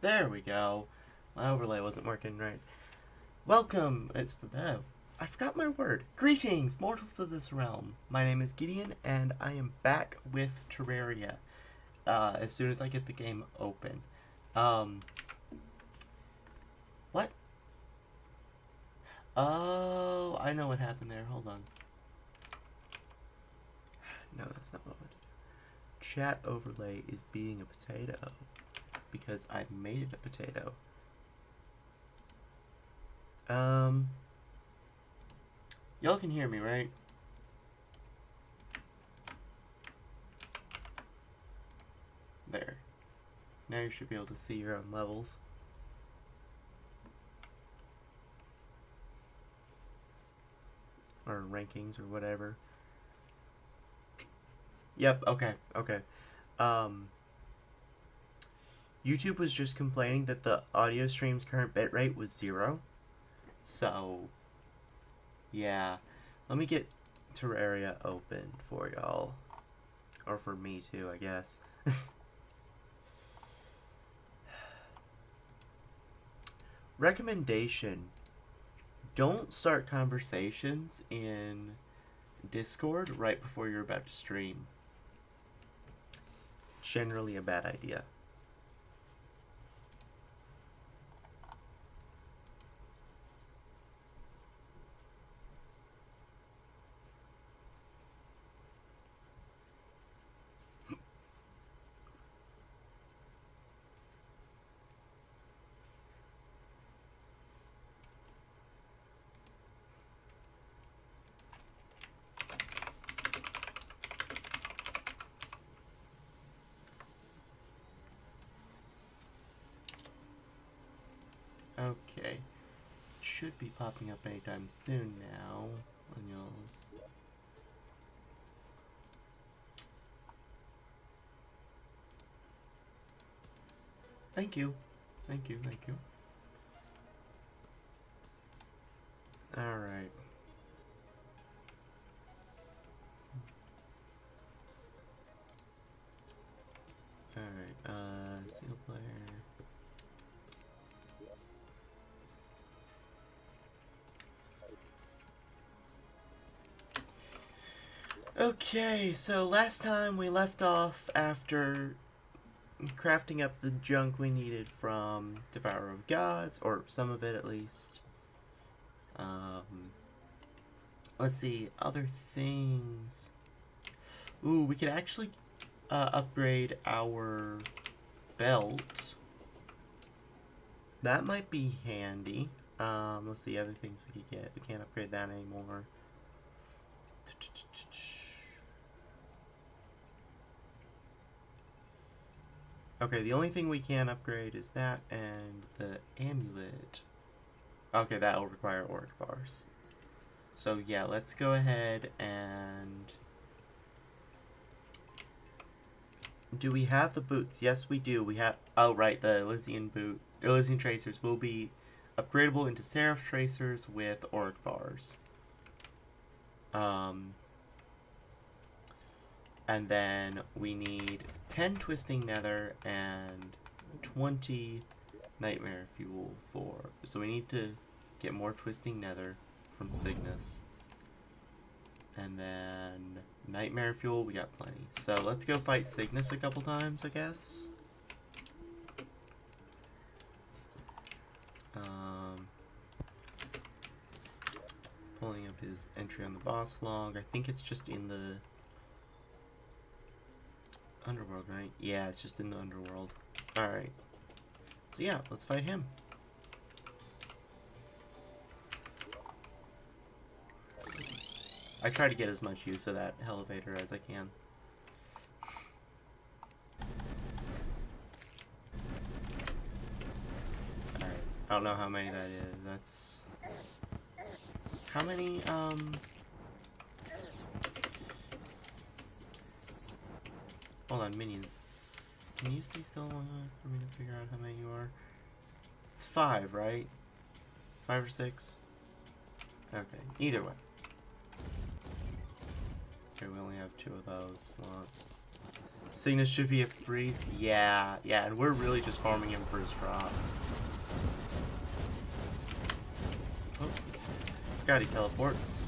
There we go. My overlay wasn't working right. Welcome. I forgot my word. Greetings, mortals of this realm. My name is Gideon, and I am back with Terraria. As soon as I get the game open. What? Oh, I know what happened there. Hold on. No, that's not what I wanted to do. Chat overlay is being a potato because I made it a potato. Y'all can hear me, right? There. Now you should be able to see your own levels. Or rankings or whatever. Yep, okay. YouTube was just complaining that the audio stream's current bitrate was 0. So, yeah. Let me get Terraria open for y'all. Or for me too, I guess. Recommendation. Don't start conversations in Discord right before you're about to stream. Generally a bad idea. Okay. Should be popping up anytime soon now on y'all's. Thank you. Thank you. Alright. Alright, single player. Okay, so last time we left off after crafting up the junk we needed from Devourer of Gods, or some of it at least. Let's see, other things. Ooh, we could actually upgrade our belt. That might be handy. Let's see, other things we could get. We can't upgrade that anymore. Okay, the only thing we can upgrade is that and the amulet. Okay, that'll require Auric bars. So yeah, let's go ahead and... Do we have the boots? Yes, we do. We have... Oh, right, the Elysian boot. Elysian tracers will be upgradable into Seraph tracers with Auric bars. And then we need 10 twisting nether and 20 nightmare fuel for... So we need to get more twisting nether from Cygnus. And then nightmare fuel, we got plenty. So let's go fight Cygnus a couple times, I guess. Pulling up his entry on the boss log. I think it's just in the underworld, right? Yeah, it's just in the underworld. Alright. So yeah, let's fight him. I try to get as much use of that elevator as I can. Alright. I don't know how many that is. That's... How many, Hold on, minions. Can you stay still long enough for me to figure out how many you are? It's 5, right? 5 or 6? Okay, either way. Okay, we only have 2 of those slots. Cygnus should be a breeze. Yeah, yeah, and we're really just farming him for his drop. Oh, God, he teleports.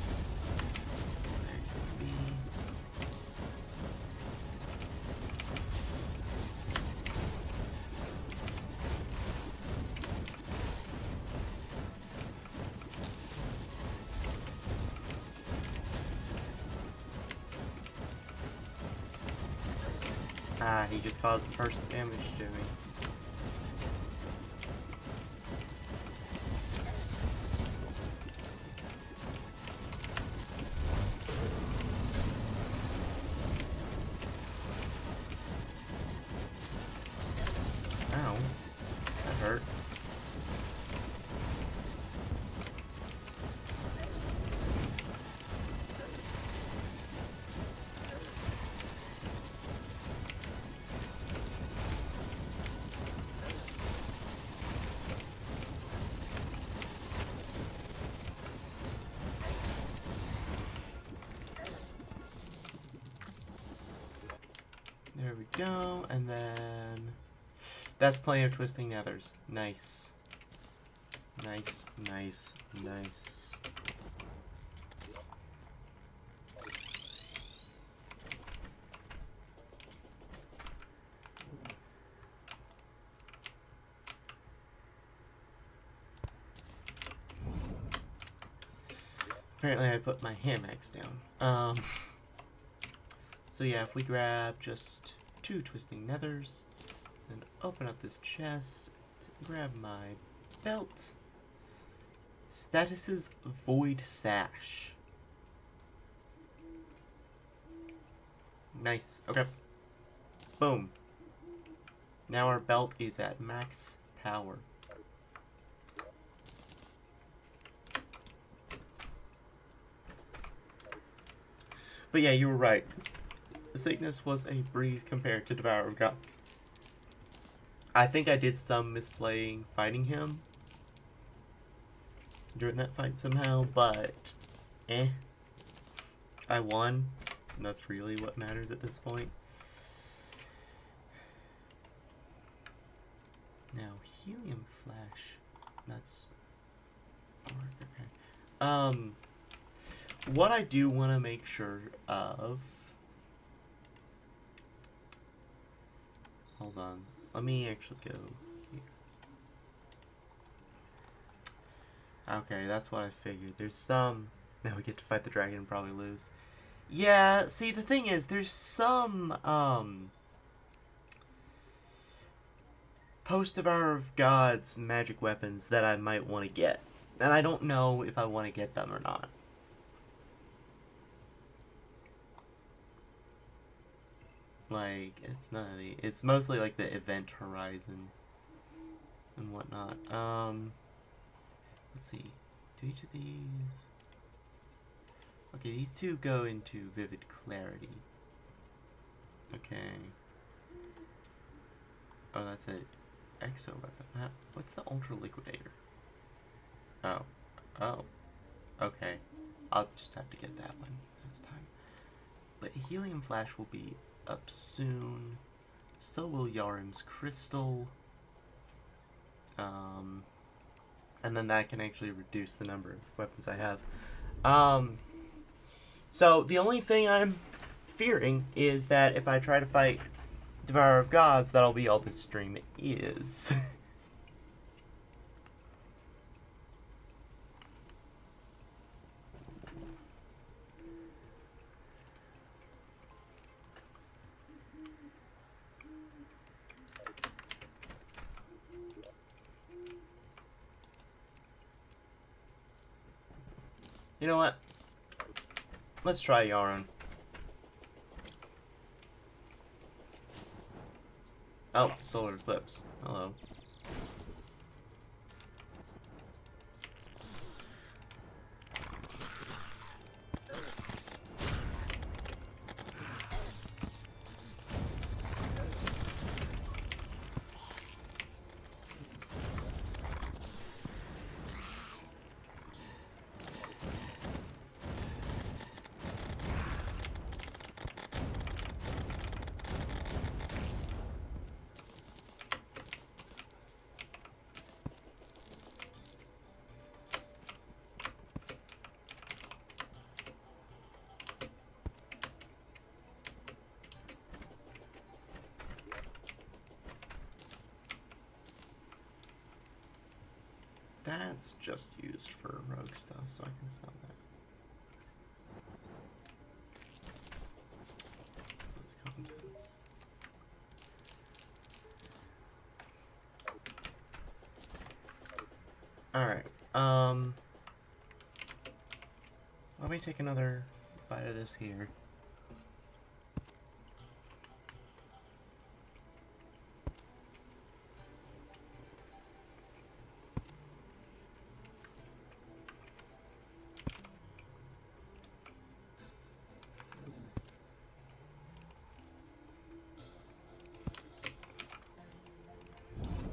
Ah, he just caused the first damage to me. Ow. That hurt. There we go, and then that's plenty of twisting nethers. Nice. Nice, nice, nice. Apparently I put my hand axe down. So yeah, if we grab just 2 twisting nethers, and open up this chest, grab my belt. Status's Void Sash. Nice. Okay. Boom. Now our belt is at max power. But yeah, you were right. Cygnus was a breeze compared to Devourer of Gods. I think I did some misplaying fighting him during that fight somehow, but I won, and that's really what matters at this point. Now, Helium Flash. That's okay. What I do want to make sure of. Hold on. Let me actually go here. Okay, that's what I figured. There's some. Now we get to fight the dragon and probably lose. Yeah, see, the thing is, there's some, Post-Devourer of Gods magic weapons that I might want to get. And I don't know if I want to get them or not. Like, it's none of the... It's mostly, like, the event horizon and whatnot. Let's see. Do each of these... Okay, these 2 go into Vivid Clarity. Okay. Oh, that's a exo weapon. What's the Ultra Liquidator? Oh. Oh. Okay. I'll just have to get that one this time. But Helium Flash will be up soon. So will Yarim's Crystal. And then that can actually reduce the number of weapons I have. So the only thing I'm fearing is that if I try to fight Devourer of Gods, that'll be all this stream is. You know what? Let's try Yarn. Oh, solar eclipse. Hello. That's just used for rogue stuff, so I can sell that. So those contents. Alright, let me take another bite of this here.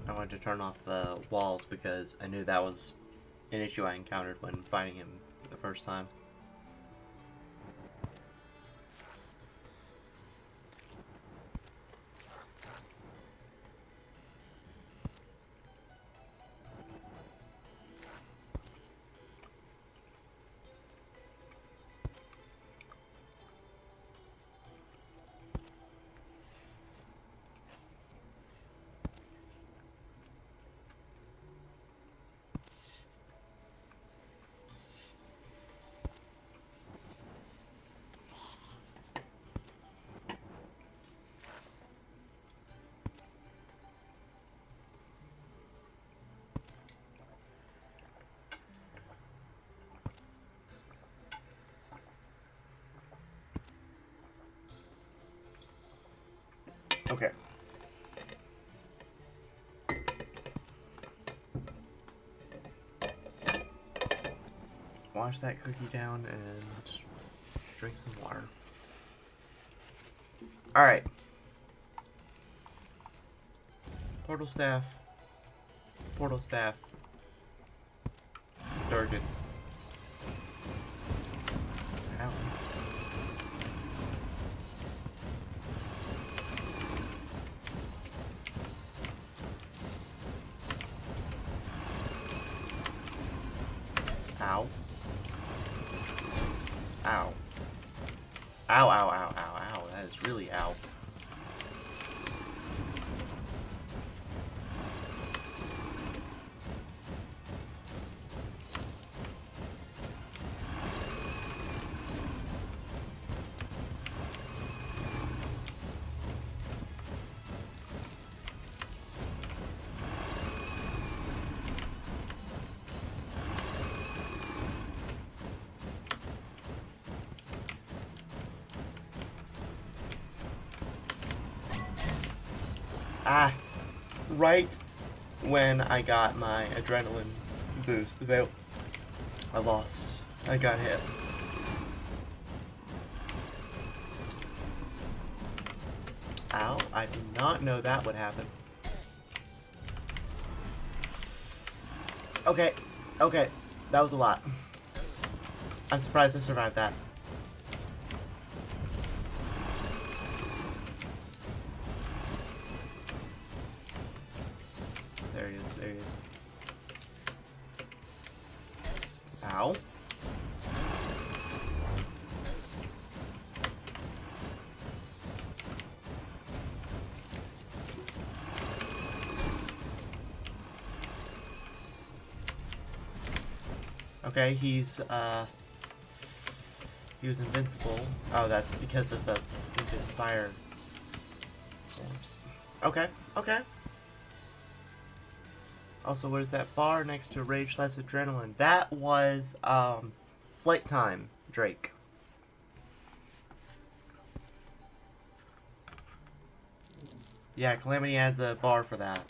I wanted to turn off the walls because I knew that was an issue I encountered when fighting him the first time. Okay. Wash that cookie down and drink some water. Alright. Portal staff. Portal staff. Durgan. Ow. Ow. Ow. Ow, ow, ow, ow, ow. That is really ow. Ah, right when I got my adrenaline boost, I lost. I got hit. Ow, I did not know that would happen. Okay, okay, that was a lot. I'm surprised I survived that. There he is, there he is. Ow. Okay, he was invincible. Oh, that's because of the stupid fire forms. Okay, okay. Also, what is that bar next to Rage Less Adrenaline? That was, Flight Time, Drake. Yeah, Calamity adds a bar for that.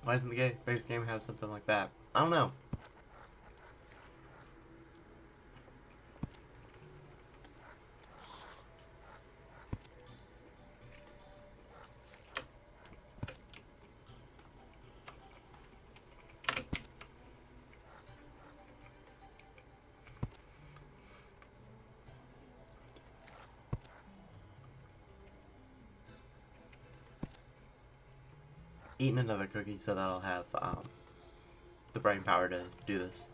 Why doesn't the base game have something like that? I don't know. eating another cookie so that I'll have the brain power to do this.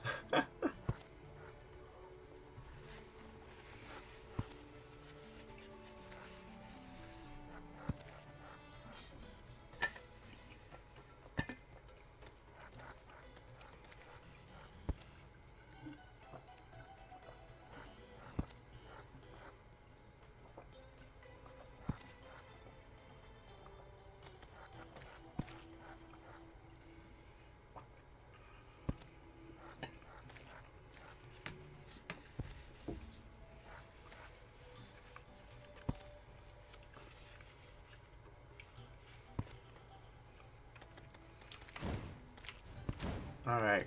Alright.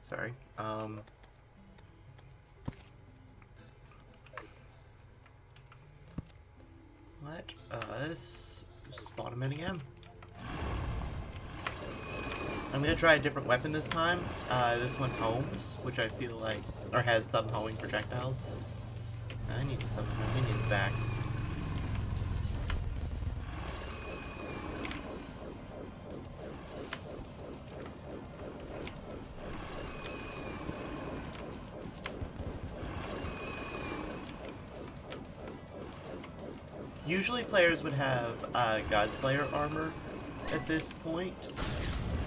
Sorry. Let us spawn him in again. I'm gonna try a different weapon this time. This one homes, which I feel like, or has some homing projectiles. I need to summon my minions back. Usually players would have Godslayer armor at this point,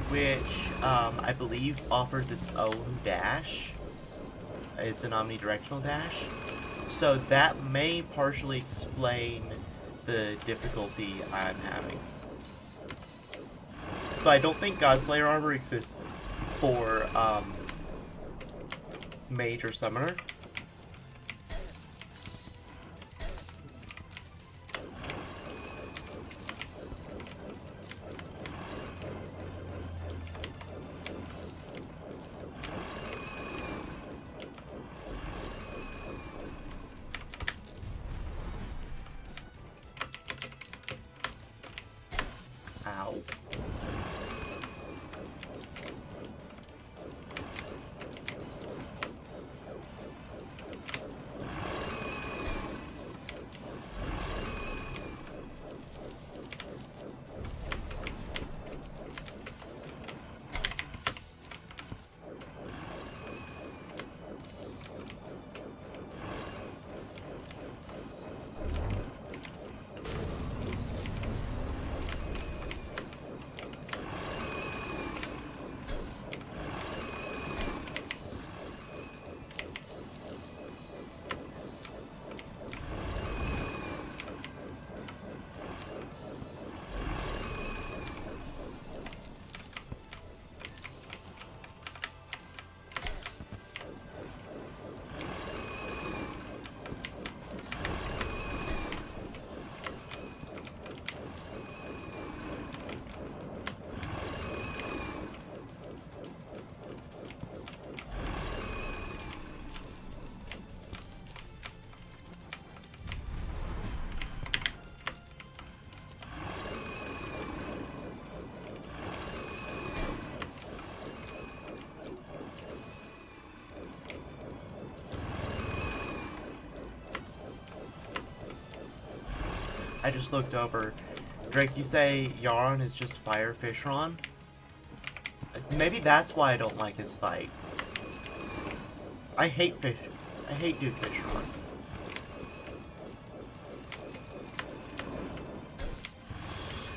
which I believe offers its own dash. It's an omnidirectional dash. So that may partially explain the difficulty I'm having. But I don't think Godslayer armor exists for Mage or Summoner. Ow. I just looked over. Drake, you say Yaron is just Fire Fishron? Maybe that's why I don't like his fight. I hate Dude Fishron.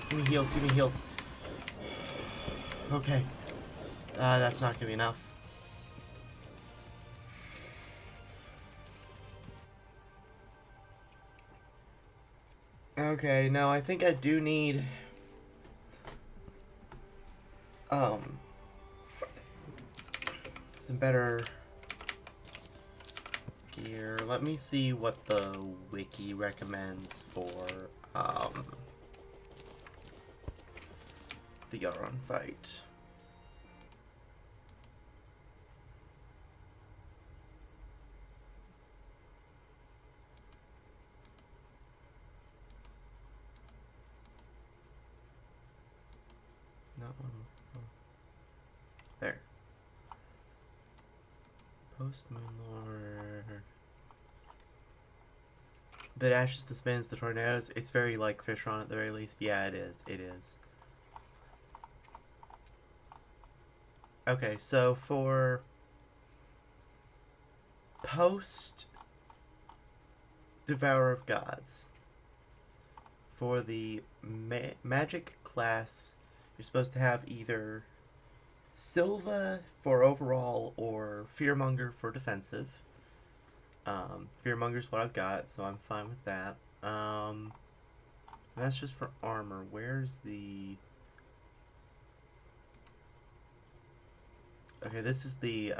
Give me heals, give me heals. Okay. That's not gonna be enough. Okay, now I think I do need some better gear. Let me see what the wiki recommends for the Yaron fight. There. Post Moonlord. The dashes, the spins, the tornadoes. It's very like Fishron at the very least. Yeah, it is. It is. Okay, so for post Devourer of Gods, for the magic class, you're supposed to have either Silva for overall or Fearmonger for defensive. Fearmonger's what I've got, so I'm fine with that. That's just for armor. Where's the... Okay, this is the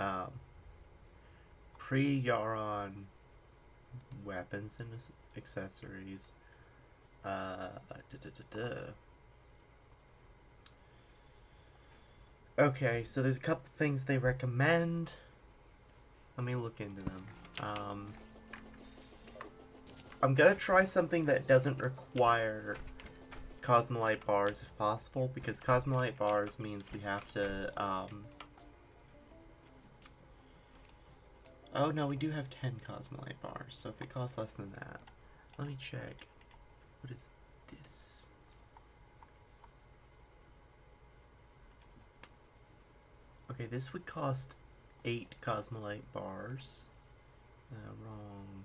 pre-Yaron weapons and accessories. Okay, so there's a couple things they recommend. Let me look into them. I'm gonna try something that doesn't require Cosmolite bars if possible, because Cosmolite bars means we have to, oh no, we do have 10 Cosmolite bars, so if it costs less than that, let me check. What is this? Okay, this would cost 8 Cosmolite bars. Wrong.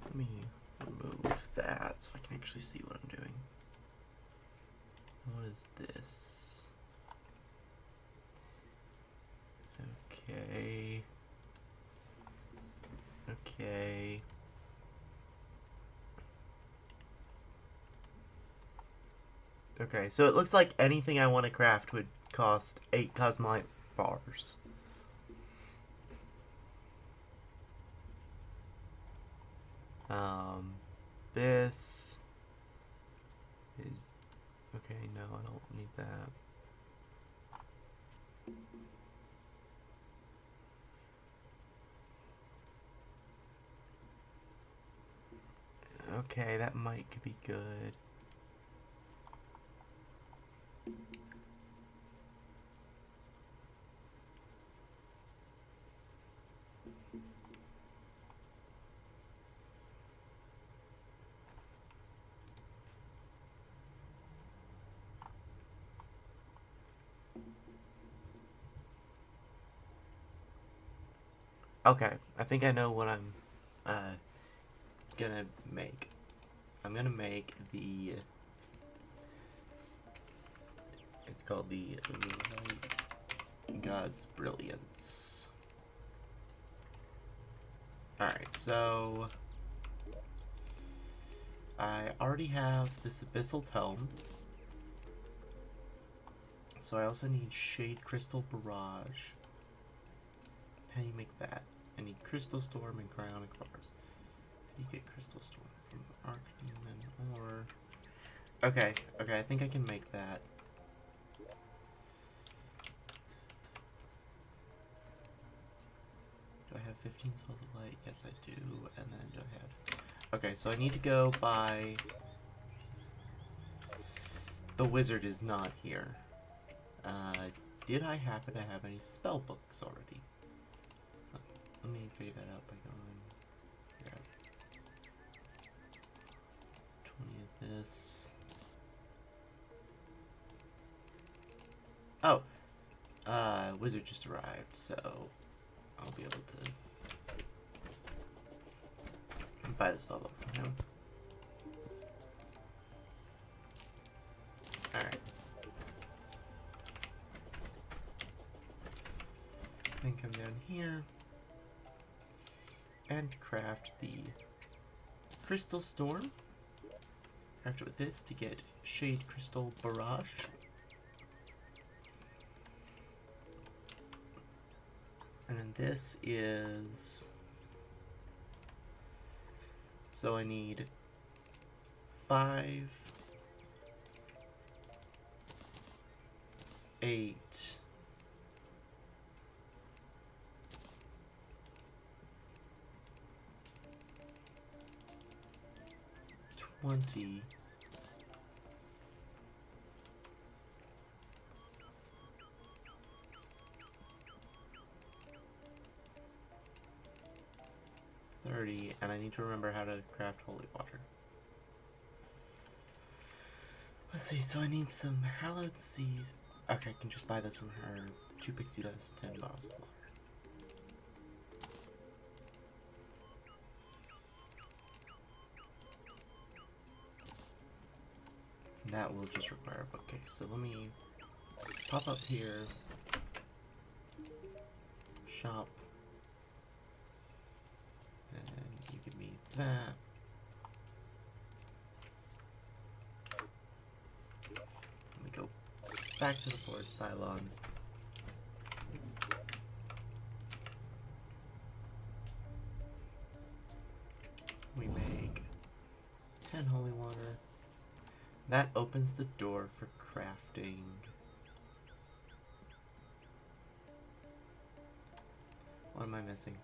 Let me remove that so I can actually see what I'm doing. What is this? Okay. Okay. Okay, so it looks like anything I want to craft would cost 8 Cosmolite bars. This is... Okay, no, I don't need that. Okay, that might be good. Okay, I think I know what I'm gonna make. I'm gonna make the... It's called the Light God's Brilliance. Alright, so... I already have this Abyssal Tome. So I also need Shade Crystal Barrage. How do you make that? I need Crystal Storm and Cryonic Bars. How do you get Crystal Storm? From Archdemon or... Okay, I think I can make that. Do I have 15 Souls of Light? Yes, I do. And then do I have... Okay, so I need to go by... The wizard is not here. Did I happen to have any spell books already? Let me figure that out by going... Grab 20 of this. Oh! Wizard just arrived, so I'll be able to buy the spell book from him. Alright. Then come down here and craft the Crystal Storm. Craft it with this to get Shade Crystal Barrage. And then this is... So I need 5, 8, 20, 30, 30, and I need to remember how to craft holy water. Let's see, so I need some hallowed seas. Okay, I can just buy this from her. 2 pixie dust, 10 bottles of water. That will just require a bookcase. So let me pop up here. Shop. And you give me that. Let me go back to the forest pylon. We make 10 holy water. That opens the door for crafting. What am I missing?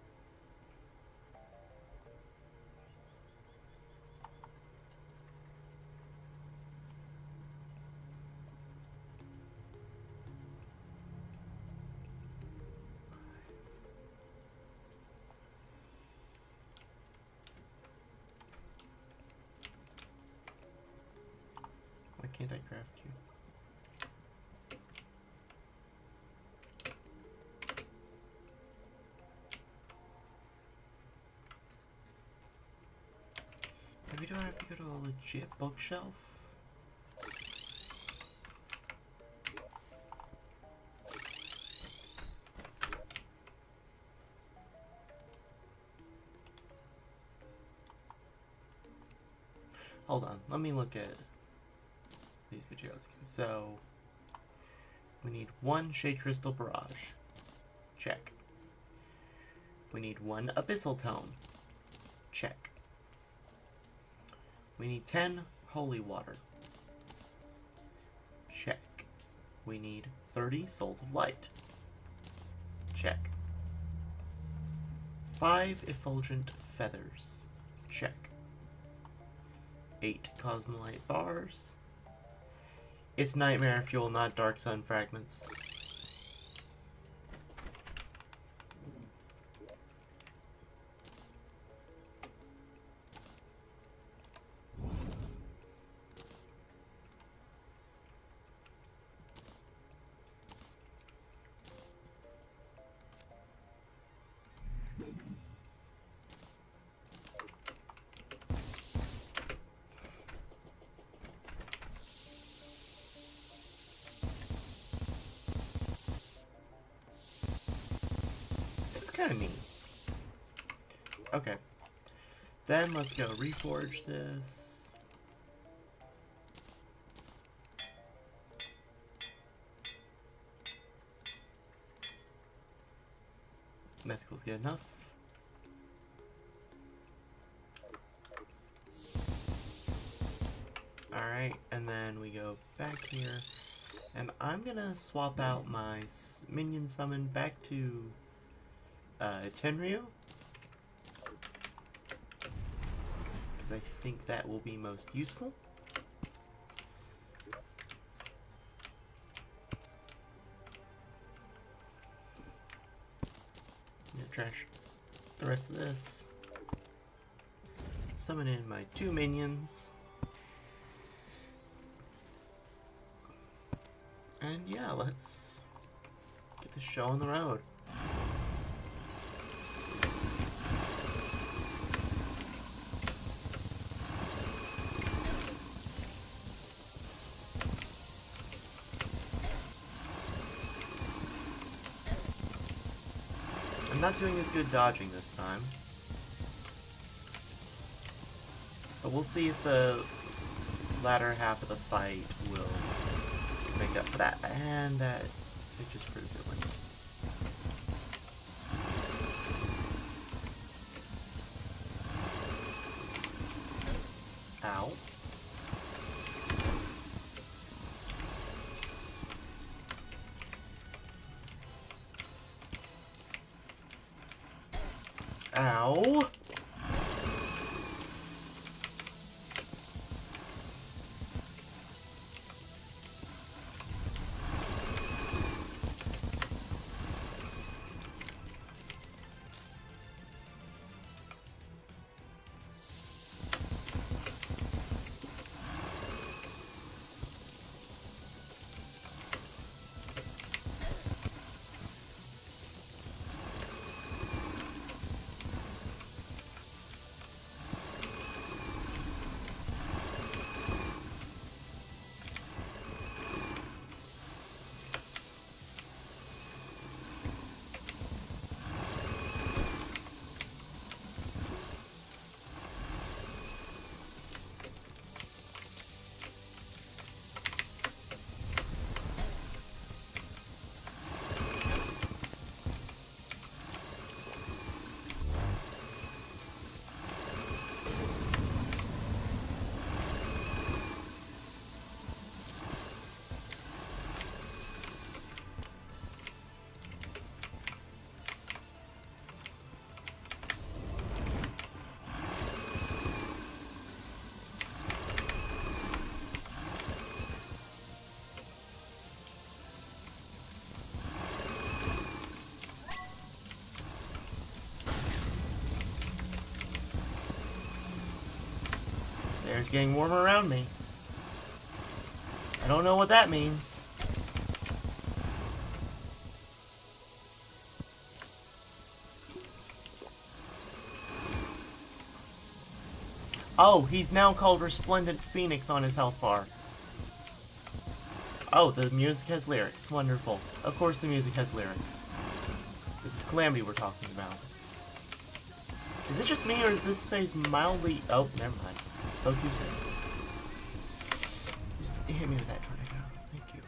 Why can't I craft you? Maybe do I have to go to a legit bookshelf? Hold on, let me look at these materials again. So, we need 1 Shade Crystal Barrage. Check. We need 1 Abyssal Tome. Check. We need 10 Holy Water. Check. We need 30 Souls of Light. Check. 5 Effulgent Feathers. Check. 8 Cosmolite Bars. It's Nightmare Fuel, not Dark Sun Fragments. Kind of neat. Okay. Then let's go reforge this. Mythical's good enough. Alright, and then we go back here. And I'm gonna swap out my minion summon back to Tenryu, because I think that will be most useful. I'm gonna trash the rest of this. Summon in my 2 minions. And yeah, let's get this show on the road. I'm not doing as good dodging this time. But we'll see if the latter half of the fight will make up for that. And that it just proved it went. Ow. Ow! Air's getting warmer around me. I don't know what that means. Oh, he's now called Resplendent Phoenix on his health bar. Oh, the music has lyrics. Wonderful. Of course the music has lyrics. This is Calamity we're talking about. Is it just me, or is this phase mildly... Oh, never mind. Spoke too soon. Just hit me with that tornado. Thank you.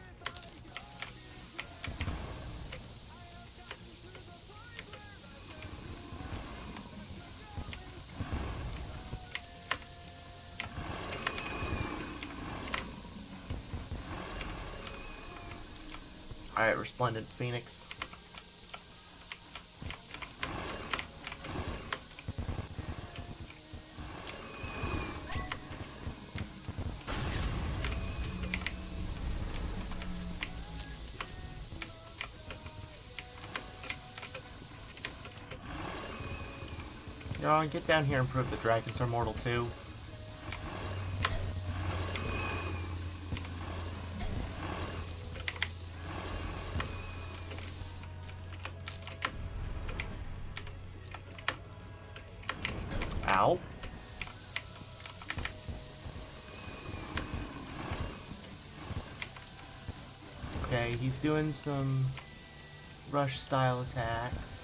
Alright, Resplendent Phoenix. Get down here and prove the dragons are mortal too. Ow. Okay, he's doing some rush style attacks.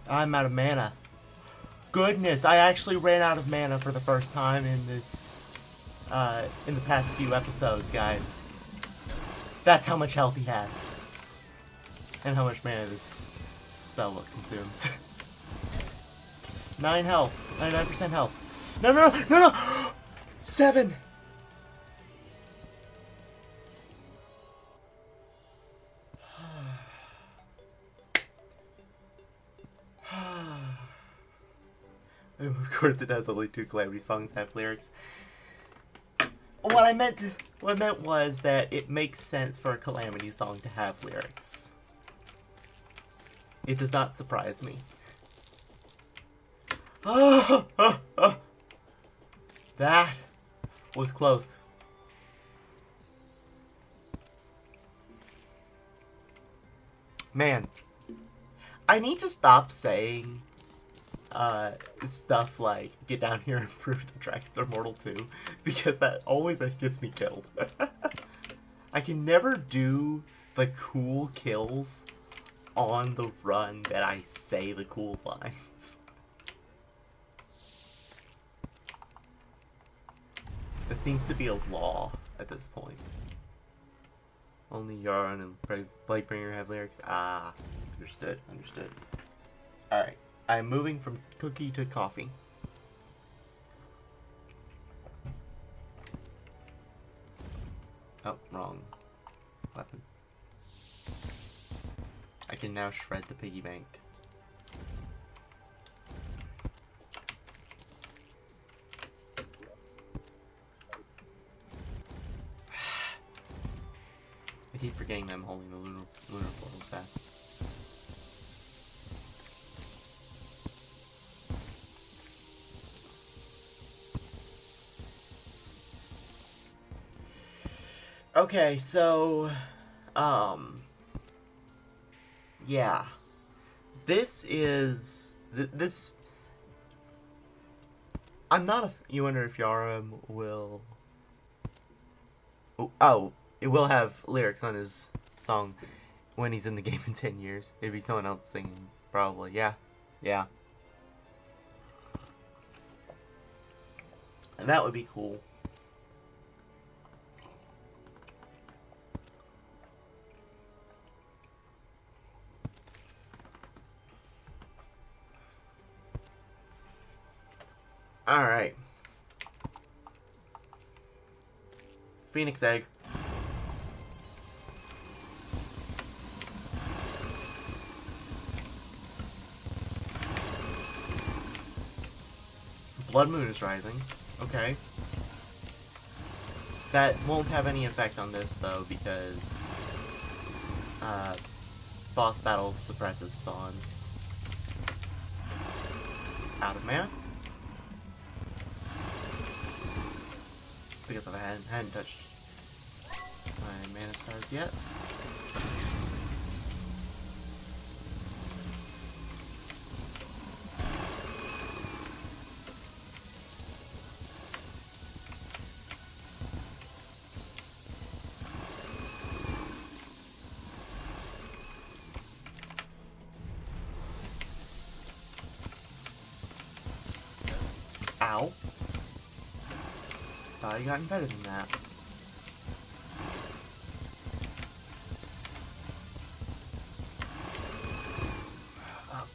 I'm out of mana. Goodness, I actually ran out of mana for the first time in this, in the past few episodes, guys. That's how much health he has. And how much mana this spell consumes. 9 health. 99% health. No, no, no, no, no! 7! Of course it does. Only 2 Calamity songs have lyrics. What I meant was that it makes sense for a Calamity song to have lyrics. It does not surprise me. That was close. Man, I need to stop saying stuff like, get down here and prove the dragons are mortal too, because that always gets me killed. I can never do the cool kills on the run that I say the cool lines. That seems to be a law at this point. Only Yarn and Bladebringer have lyrics. Ah, understood, understood. Alright. I'm moving from cookie to coffee. Oh, wrong weapon. I can now shred the piggy bank. I keep forgetting that I'm holding the lunar portal staff. Okay, so, yeah, this is, this, I'm not you wonder if Yaram will, oh, it will have lyrics on his song when he's in the game in 10 years. It'd be someone else singing, probably, yeah, and that would be cool. Alright. Phoenix Egg. Blood Moon is rising. Okay. That won't have any effect on this, though, because boss battle suppresses spawns. Out of mana. Because I hadn't touched my mana stars yet. Ow. Thought you gotten better than that. Up.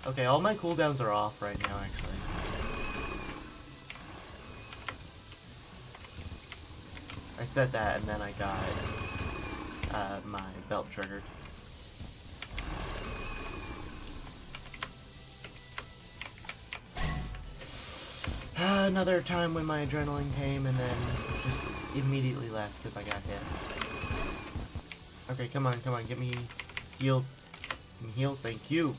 Okay, all my cooldowns are off right now, actually. I said that and then I got my belt triggered. Another time when my adrenaline came and then just immediately left because I got hit. Okay, come on, get me heals. Give me heals, thank you.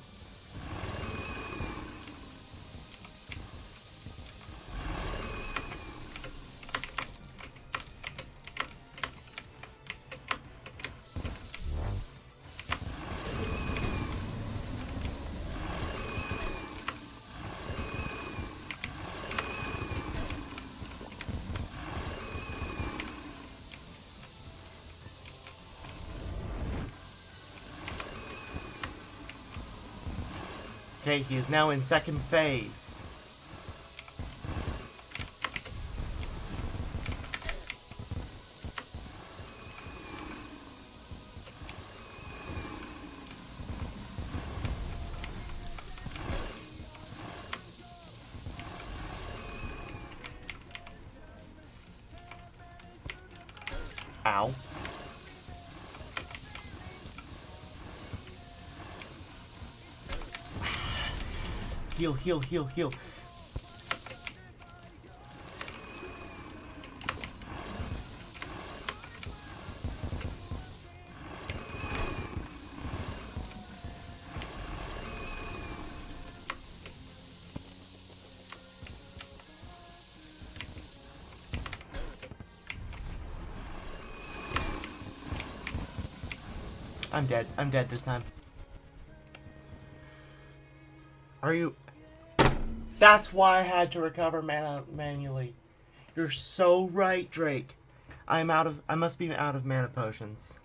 Okay, he is now in second phase. Ow. Heal. I'm dead this time. Are you... That's why I had to recover mana manually. You're so right, Drake. I must be out of mana potions.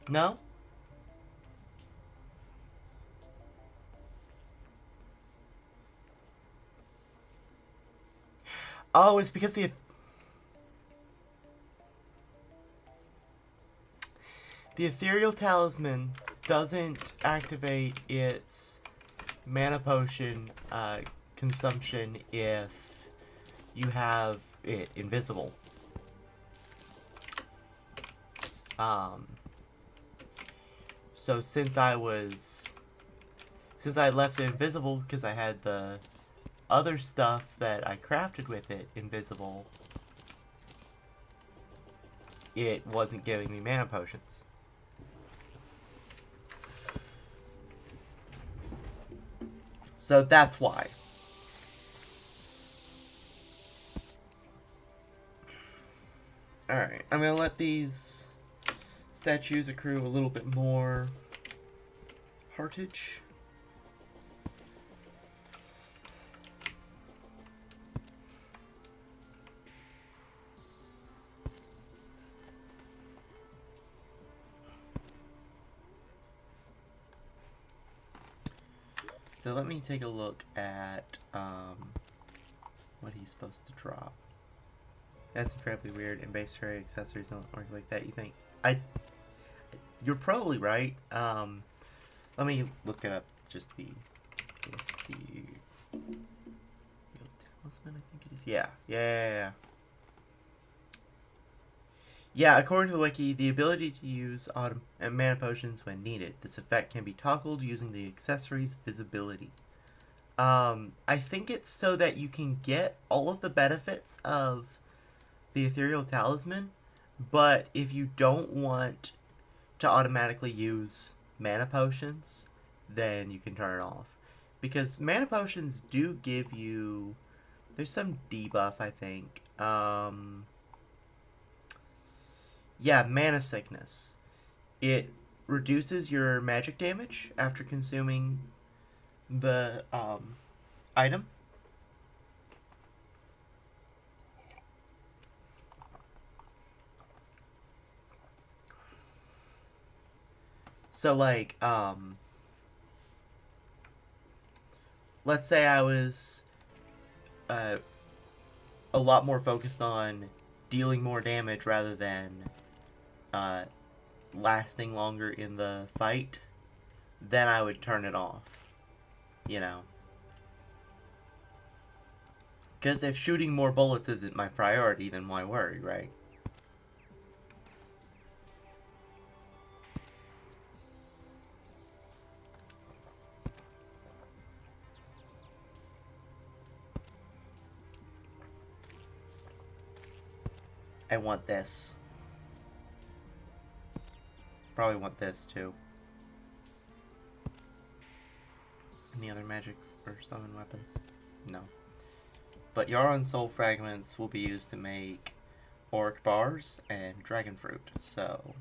No? Oh, it's because the Ethereal Talisman doesn't activate its mana potion consumption if you have it invisible. So since I left it invisible because I had the other stuff that I crafted with it invisible, it wasn't giving me mana potions. So that's why. Alright, I'm gonna let these statues accrue a little bit more heartage. So let me take a look at what he's supposed to drop. That's incredibly weird, and base Terraria accessories don't work like that. You think? You're probably right. Let me look it up just to be with the talisman. Talisman, I think it is. Yeah. Yeah, according to the wiki, the ability to use autumn and mana potions when needed. This effect can be toggled using the accessory's visibility. I think it's so that you can get all of the benefits of the Ethereal Talisman, but if you don't want to automatically use mana potions, then you can turn it off. Because mana potions do give you... There's some debuff, I think. Yeah, mana sickness. It reduces your magic damage after consuming the item. So like, let's say I was a lot more focused on dealing more damage rather than lasting longer in the fight, then I would turn it off. You know. Because if shooting more bullets isn't my priority, then why worry, right? I want this. Probably want this too. Any other magic or summon weapons? No. But Yaron's soul fragments will be used to make Auric bars and dragon fruit. So,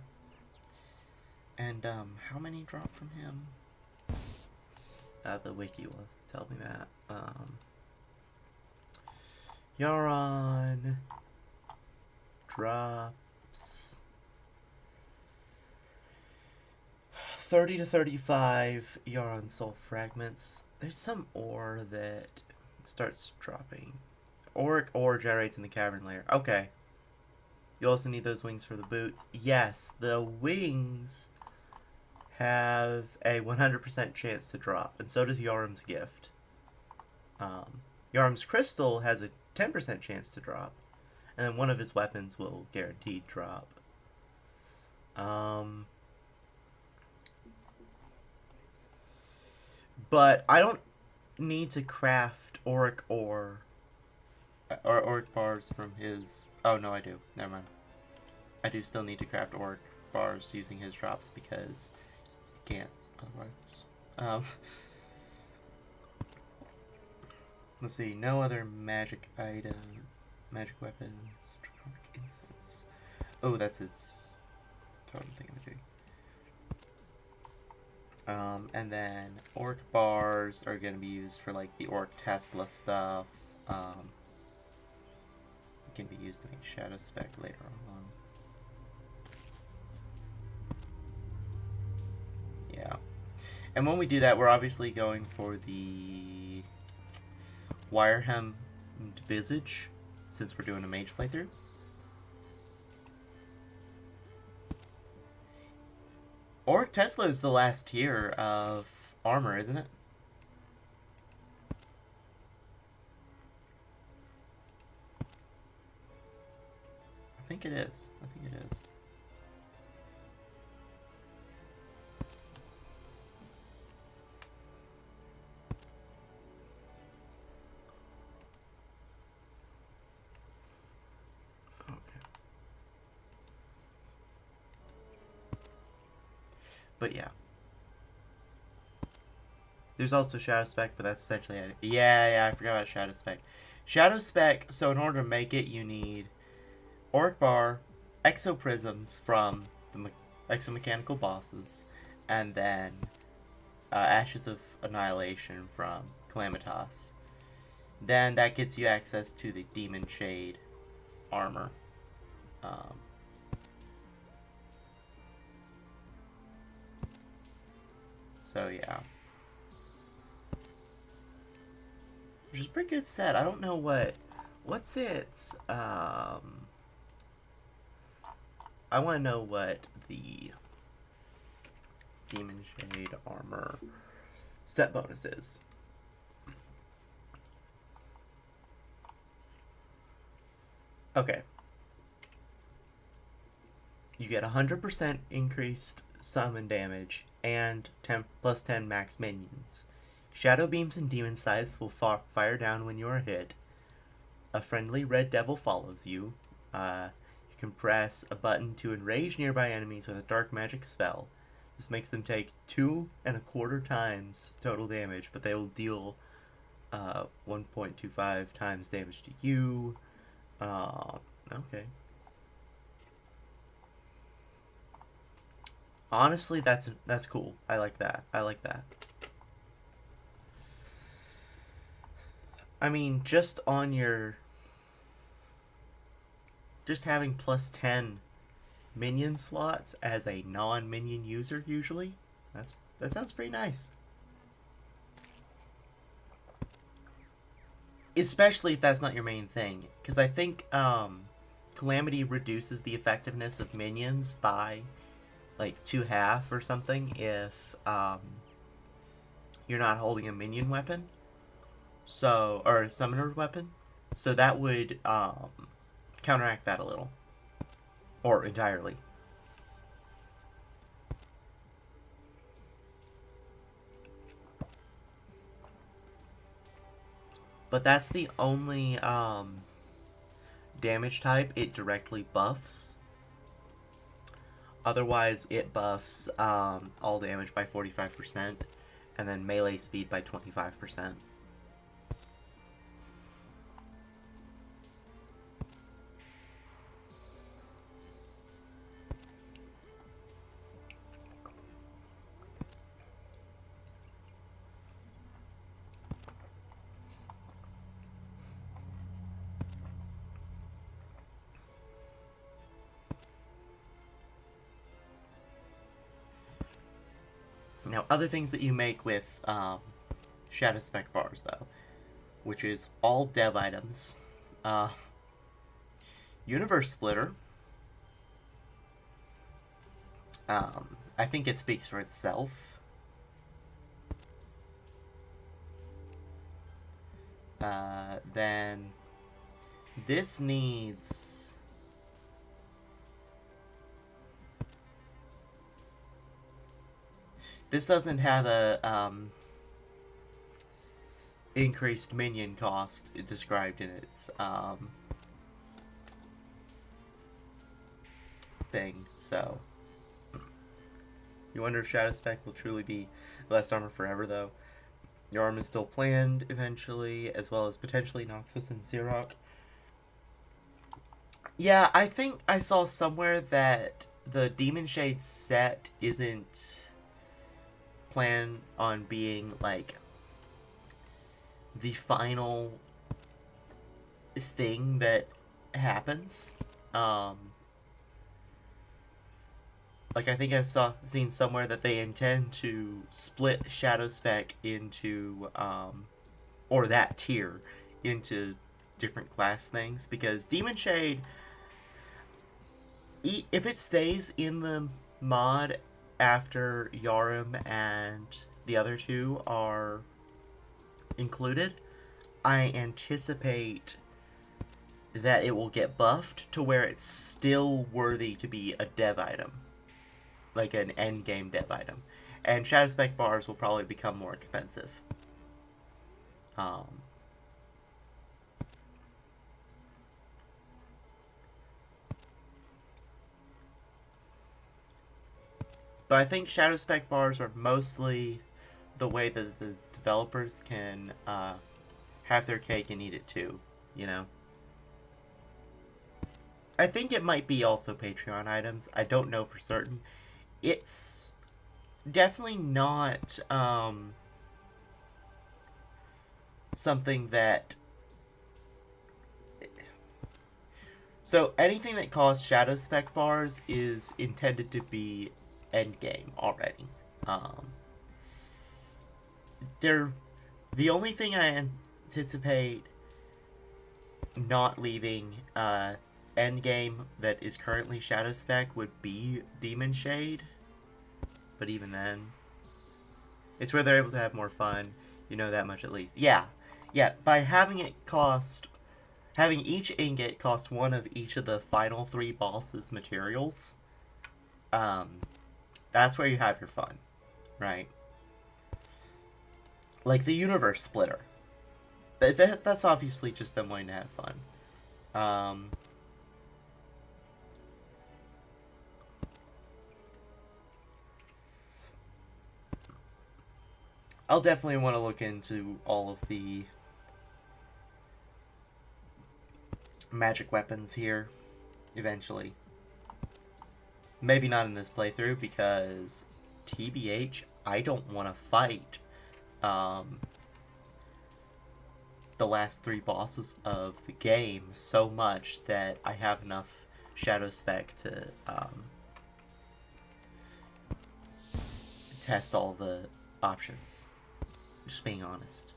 and how many drop from him? The wiki will tell me that. Yaron drops 30 to 35 Yaron soul fragments. There's some ore that starts dropping. Auric ore generates in the cavern layer. Okay. You also need those wings for the boot. Yes, the wings have a 100% chance to drop, and so does Yarm's gift. Yarm's crystal has a 10% chance to drop, and then one of his weapons will guaranteed drop. But I don't need to craft Auric ore or Auric bars from his... Oh, no, I do. Never mind. I do still need to craft Auric bars using his drops because you can't otherwise. Let's see. No other magic item. Magic weapons. Draconic incense. Oh, that's his totem thingamajig. And then Auric bars are going to be used for like the Auric Tesla stuff. Can be used to make shadow spec later on. Yeah. And when we do that, we're obviously going for the Wirehemmed Visage, since we're doing a mage playthrough. Auric Tesla is the last tier of armor, isn't it? I think it is. I think it is. Okay. But yeah. There's also Shadow Spec, but that's essentially it. Yeah, I forgot about Shadow Spec. Shadow Spec, so in order to make it, you need Auric Bar, Exoprisms from the Exomechanical bosses, and then Ashes of Annihilation from Calamitas. Then that gets you access to the Demon Shade armor. So yeah. Which is a pretty good set. I don't know what's its I want to know what the Demon Shade armor set bonus is. Okay. You get 100% increased summon damage and 10 plus 10 max minions. Shadow beams and demon scythes will fire down when you are hit. A friendly red devil follows you. You can press a button to enrage nearby enemies with a dark magic spell. This makes them take 2.25 times total damage, but they will deal 1.25 times damage to you. Okay. Honestly, that's cool. I like that. I like that. I mean, just having plus 10 minion slots as a non-minion user usually, that sounds pretty nice. Especially if that's not your main thing, because I think Calamity reduces the effectiveness of minions by like 2.5 or something if you're not holding a minion weapon, so or a summoner weapon. So that would counteract that a little, or entirely. But that's the only damage type it directly buffs. Otherwise, it buffs all damage by 45%, and then melee speed by 25%. Now, other things that you make with Shadow Spec bars, though, which is all dev items. Universe Splitter. I think it speaks for itself. Then this needs... This doesn't have a increased minion cost described in its thing, so you wonder if Shadow Spec will truly be less armor forever, though. Your arm is still planned eventually, as well as potentially Noxus and Xerox. Yeah, I think I saw somewhere that the Demon Shade set isn't planned on being like the final thing that happens. Like, I think I've seen somewhere that they intend to split Shadow Spec into, or that tier, into different class things. Because Demon Shade, if it stays in the mod after Yarim and the other two are included, I anticipate that it will get buffed to where it's still worthy to be a dev item. Like an end game dev item. And Shadow Spec bars will probably become more expensive. But I think Shadow Spec bars are mostly the way that the developers can have their cake and eat it too, you know? I think it might be also Patreon items. I don't know for certain. It's definitely not something that... So anything that costs Shadow Spec bars is intended to be endgame already. The only thing I anticipate not leaving endgame that is currently Shadow Spec would be Demon Shade. But even then, it's where they're able to have more fun. You know that much at least. Yeah. By having it cost Having each ingot cost one of each of the final 3 bosses' materials, that's where you have your fun, right? Like the universe splitter. That's obviously just them wanting to have fun. I'll definitely want to look into all of the magic weapons here eventually. Maybe not in this playthrough because TBH, I don't want to fight the last 3 bosses of the game so much that I have enough Shadow Spec to test all the options. Just being honest.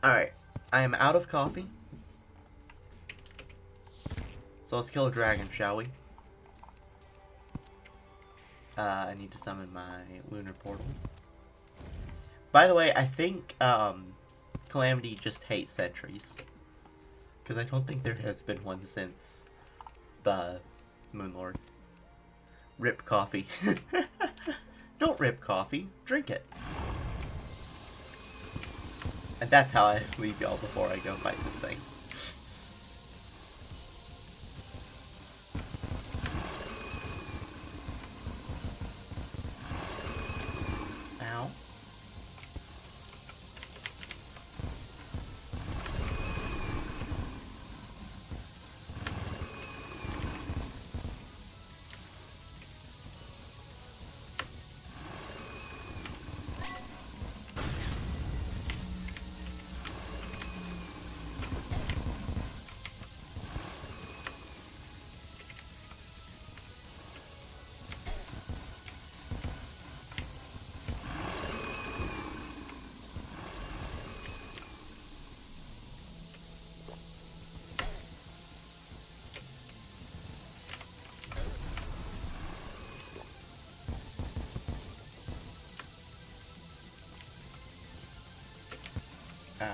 Alright, I am out of coffee. So let's kill a dragon, shall we? I need to summon my lunar portals. By the way, I think Calamity just hates sentries. Because I don't think there has been one since the Moonlord. Rip coffee. Don't rip coffee, drink it. And that's how I leave y'all before I go fight this thing. Ow. Huh.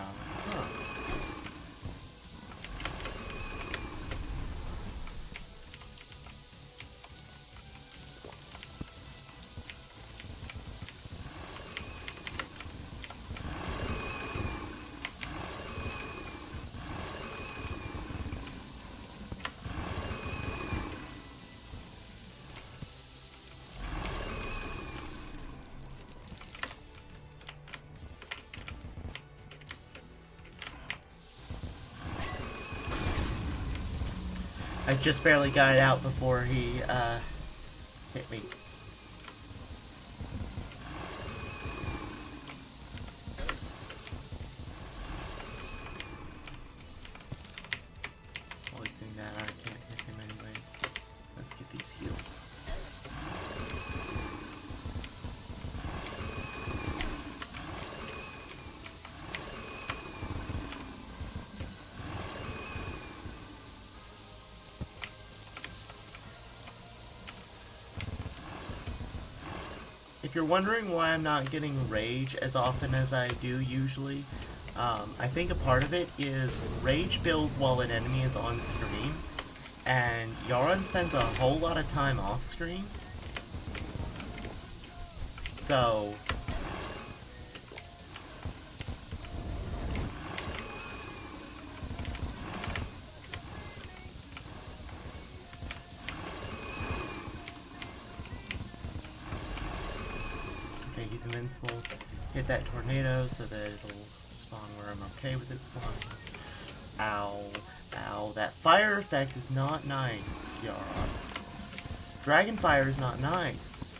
I just barely got it out before he hit me. While he's doing that, I can't hit him anyways. Let's get these heals. If you're wondering why I'm not getting rage as often as I do usually, I think a part of it is rage builds while an enemy is on screen, and Yaron spends a whole lot of time off screen. So okay, he's invincible. Hit that tornado so that it'll spawn where I'm okay with it spawning. Ow. Ow. That fire effect is not nice, Yaron. Dragon fire is not nice.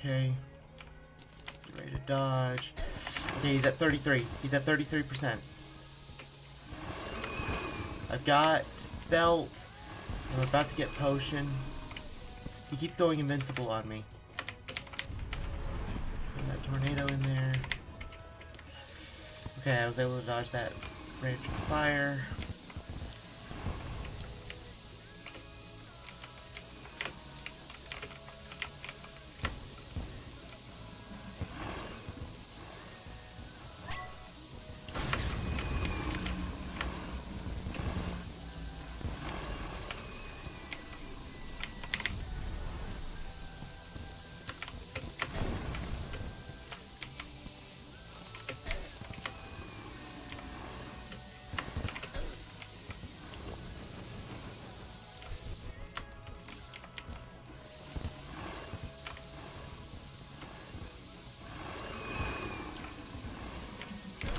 Okay. Get ready to dodge. Okay, he's at 33. He's at 33%. I've got belt. I'm about to get potion. He keeps going invincible on me. Put that tornado in there. Okay, I was able to dodge that branch of fire.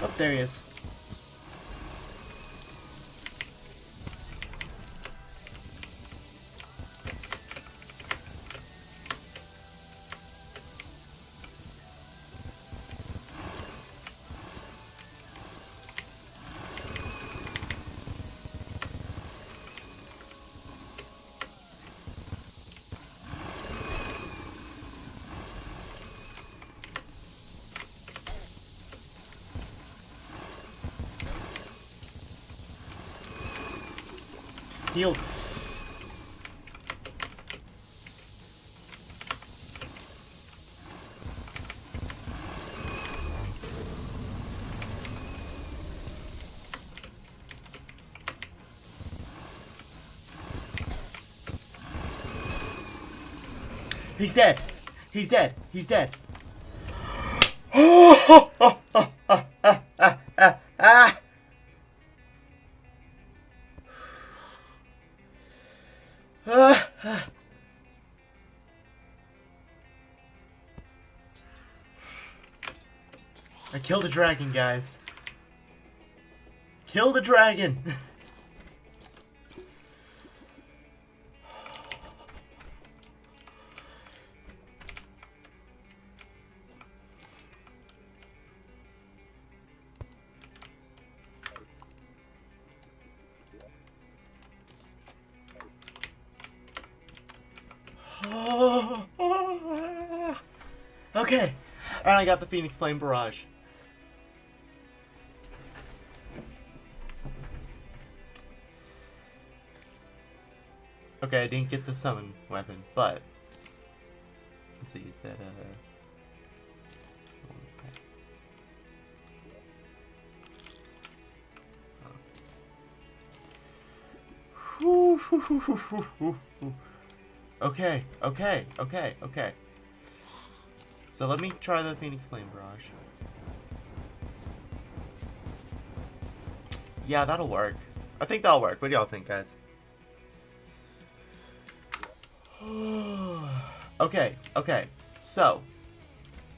Oh, there he is. Healed. He's dead. He's dead. He's dead. I killed a dragon, guys. Killed a dragon. Okay. And I got the Phoenix Flame Barrage. Okay, I didn't get the summon weapon, but let's use that Okay. So let me try the Phoenix Flame Barrage. Yeah, that'll work. I think that'll work. What do y'all think, guys? Okay. So,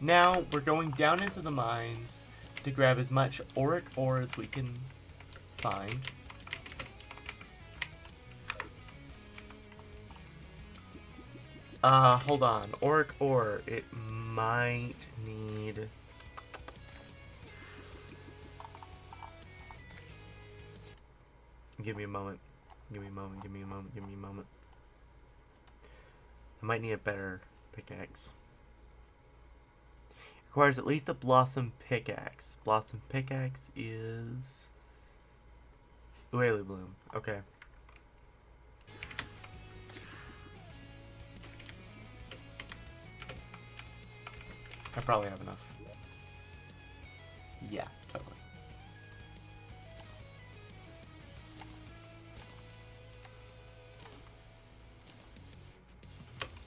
now we're going down into the mines to grab as much Auric ore as we can find. Hold on. Auric ore. It might need... Give me a moment. I might need a better pickaxe. Requires at least a blossom pickaxe. Blossom pickaxe is... Uelu bloom. Okay. I probably have enough. Yeah, totally.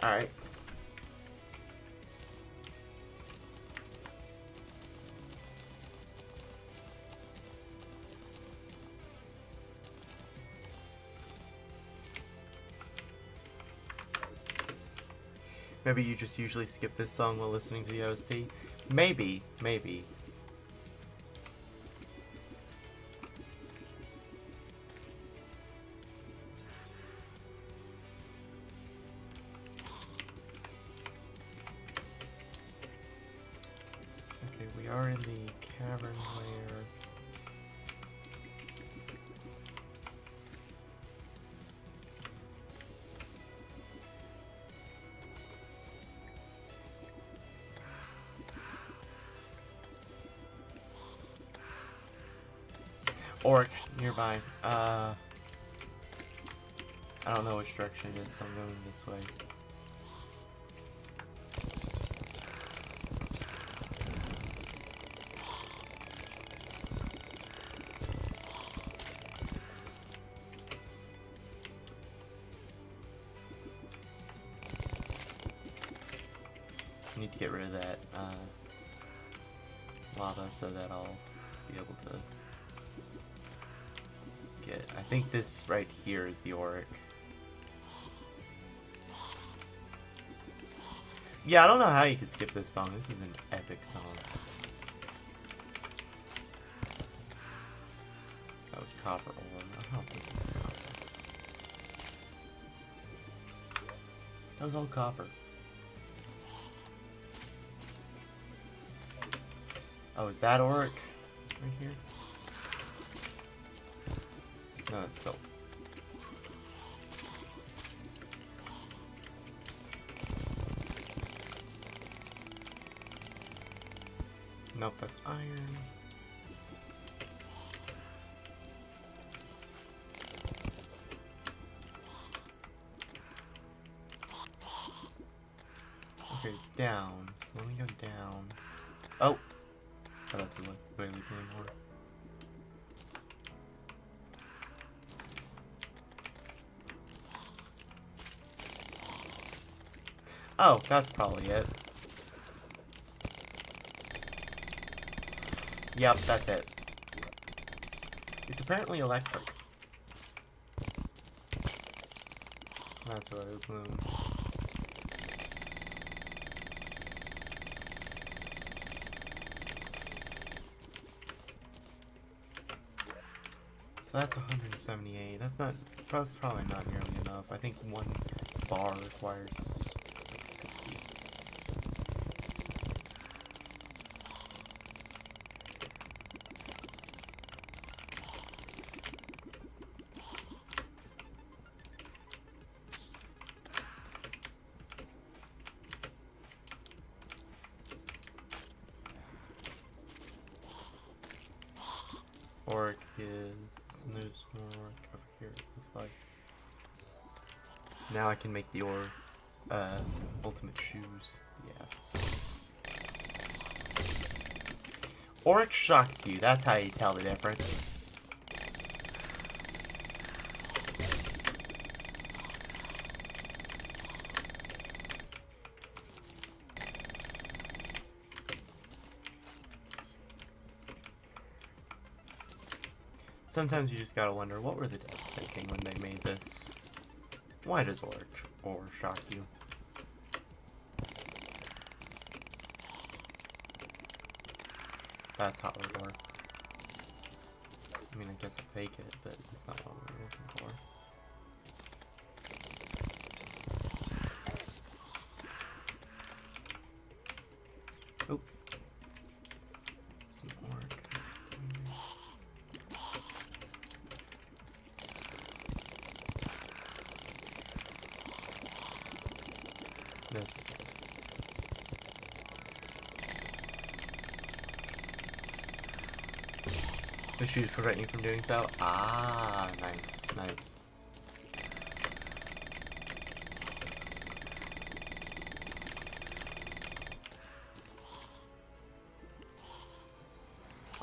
Alright. Maybe you just usually skip this song while listening to the OST. Maybe. Okay, we are in the cavern layer. Auric nearby. I don't know which direction it is, so I'm going this way. Need to get rid of that lava so that I'll be able to get. I think this right here is the Auric. Yeah, I don't know how you could skip this song. This is an epic song. That was copper ore. I hope this is copper. That was all copper. Oh, is that Auric right here? No, it's silt. Nope, that's iron. Okay, it's down. So let me go down. Oh! Oh, that's the way we do more. Oh, that's probably it. Yep, that's it. It's apparently electric. That's what it blew. So that's 178. That's probably not nearly enough. I think one bar requires like 60. Auric is, and there's more Auric over here, it looks like. Now I can make the ultimate shoes. Yes. Auric shocks you, that's how you tell the difference. Sometimes you just gotta wonder, what were the devs thinking when they made this? Why does Auric ore shock you? That's hot ore. I mean, I guess I'll take it, but it's not what we're looking for. Oh. Some Auric. This. The shoes prevent you from doing so? Ah, nice, nice.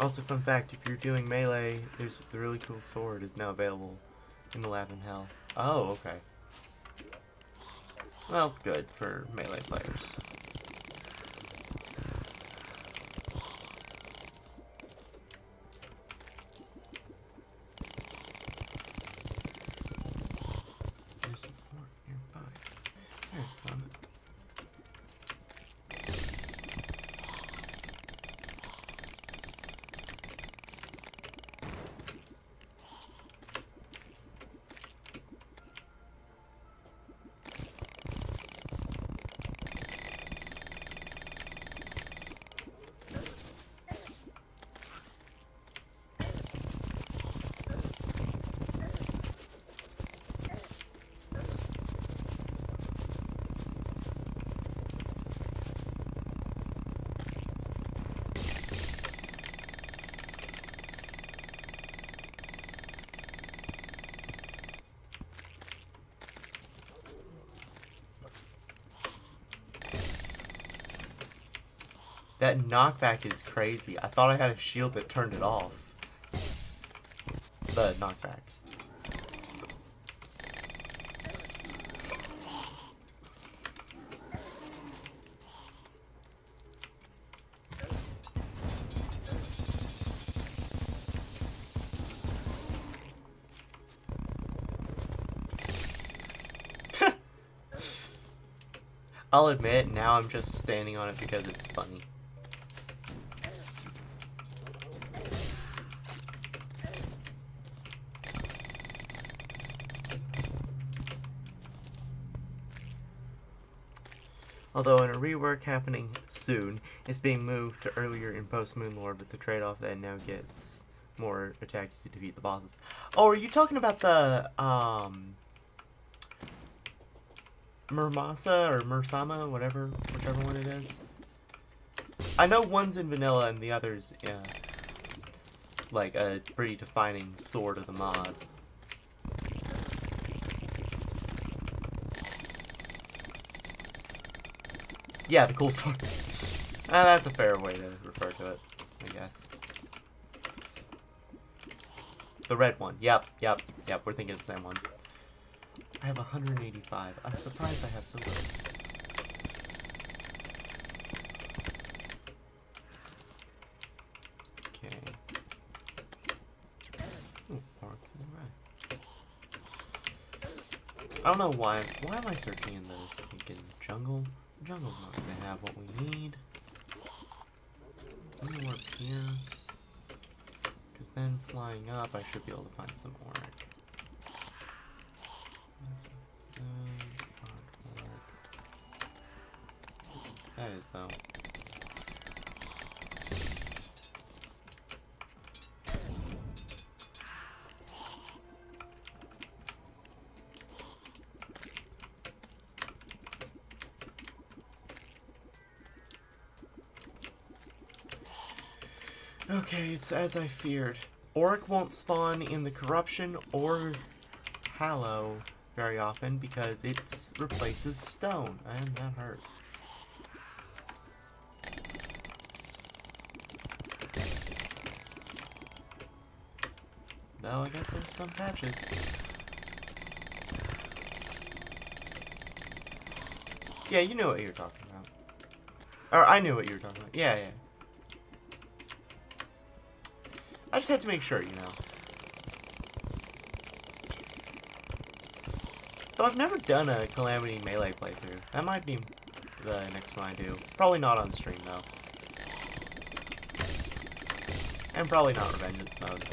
Also, fun fact, if you're doing melee, there's the really cool sword is now available in the lab in hell. Oh, okay. Well, good for melee players. There's some more nearby. There's some. That knockback is crazy. I thought I had a shield that turned it off. The knockback. I'll admit, now I'm just standing on it because it's funny. Although in a rework happening soon, it's being moved to earlier in Post Moonlord with the trade-off that it now gets more attacks to defeat the bosses. Oh, are you talking about the, Murmasa or Mursama, whichever one it is? I know one's in vanilla and the other's, like a pretty defining sword of the mod. Yeah, the cool sword. That's a fair way to refer to it, I guess. The red one. Yep. We're thinking of the same one. I have 185. I'm surprised I have so little. Okay. Ooh, Auric. Alright. I don't know why. Why am I searching in the stinking jungle? The jungle's not gonna have what we need. Let me work here. Because then flying up, I should be able to find some Auric. That is, though. Okay, it's as I feared. Auric won't spawn in the Corruption or Hallow very often because it replaces stone, and that hurt. Though I guess there's some patches. Yeah, you know what you're talking about. Or I knew what you were talking about. Yeah. I just had to make sure, you know. Though I've never done a Calamity melee playthrough. That might be the next one I do. Probably not on stream, though. And probably not Revengeance mode.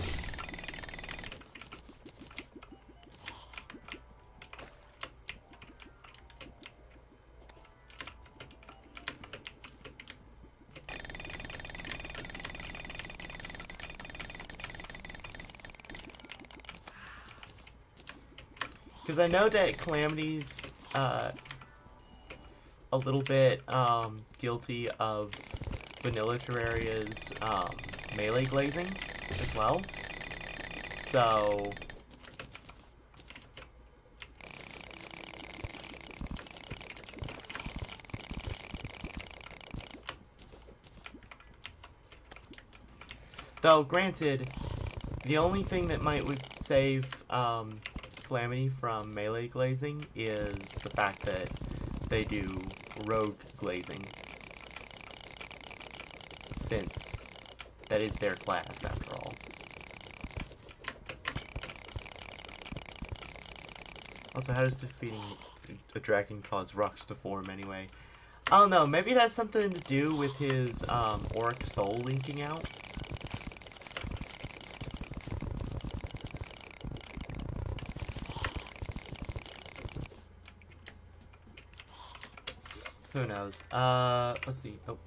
Because I know that Calamity's a little bit guilty of vanilla Terraria's melee glazing as well. So though granted, the only thing that would save Calamity from melee glazing is the fact that they do rogue glazing, since that is their class after all. Also, how does defeating a dragon cause rocks to form anyway? I don't know, maybe it has something to do with his Auric soul linking out. Who knows? Let's see. Oh.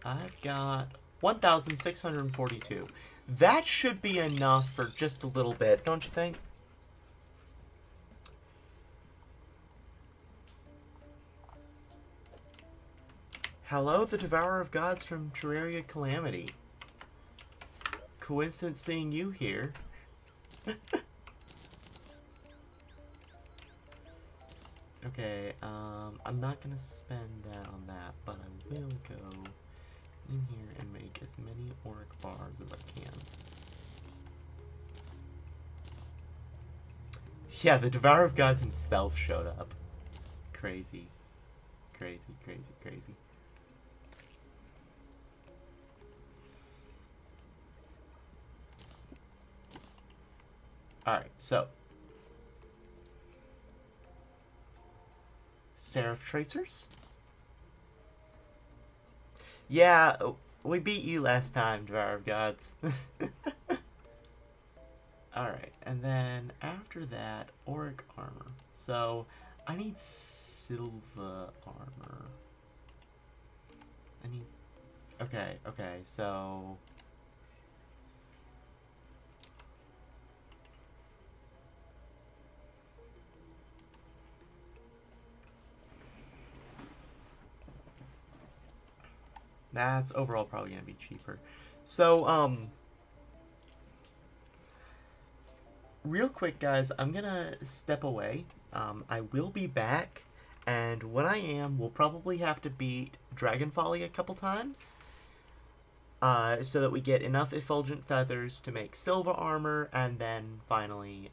I've got 1,642. That should be enough for just a little bit, don't you think? Hello, the Devourer of Gods from Terraria Calamity. Coincidence seeing you here. Okay, I'm not gonna spend that on that, but I will go in here and make as many Auric bars as I can. Yeah, the Devourer of Gods himself showed up. Crazy. Crazy, crazy, crazy. Alright, so. Seraph Tracers? Yeah, we beat you last time, Devourer of Gods. Alright, and then after that, Auric armor. So, I need silver armor. I need... Okay, okay, so... That's overall probably going to be cheaper. So, real quick, guys, I'm going to step away. I will be back, and when I am, we'll probably have to beat Dragon Folly a couple times. So that we get enough effulgent feathers to make silver armor, and then finally,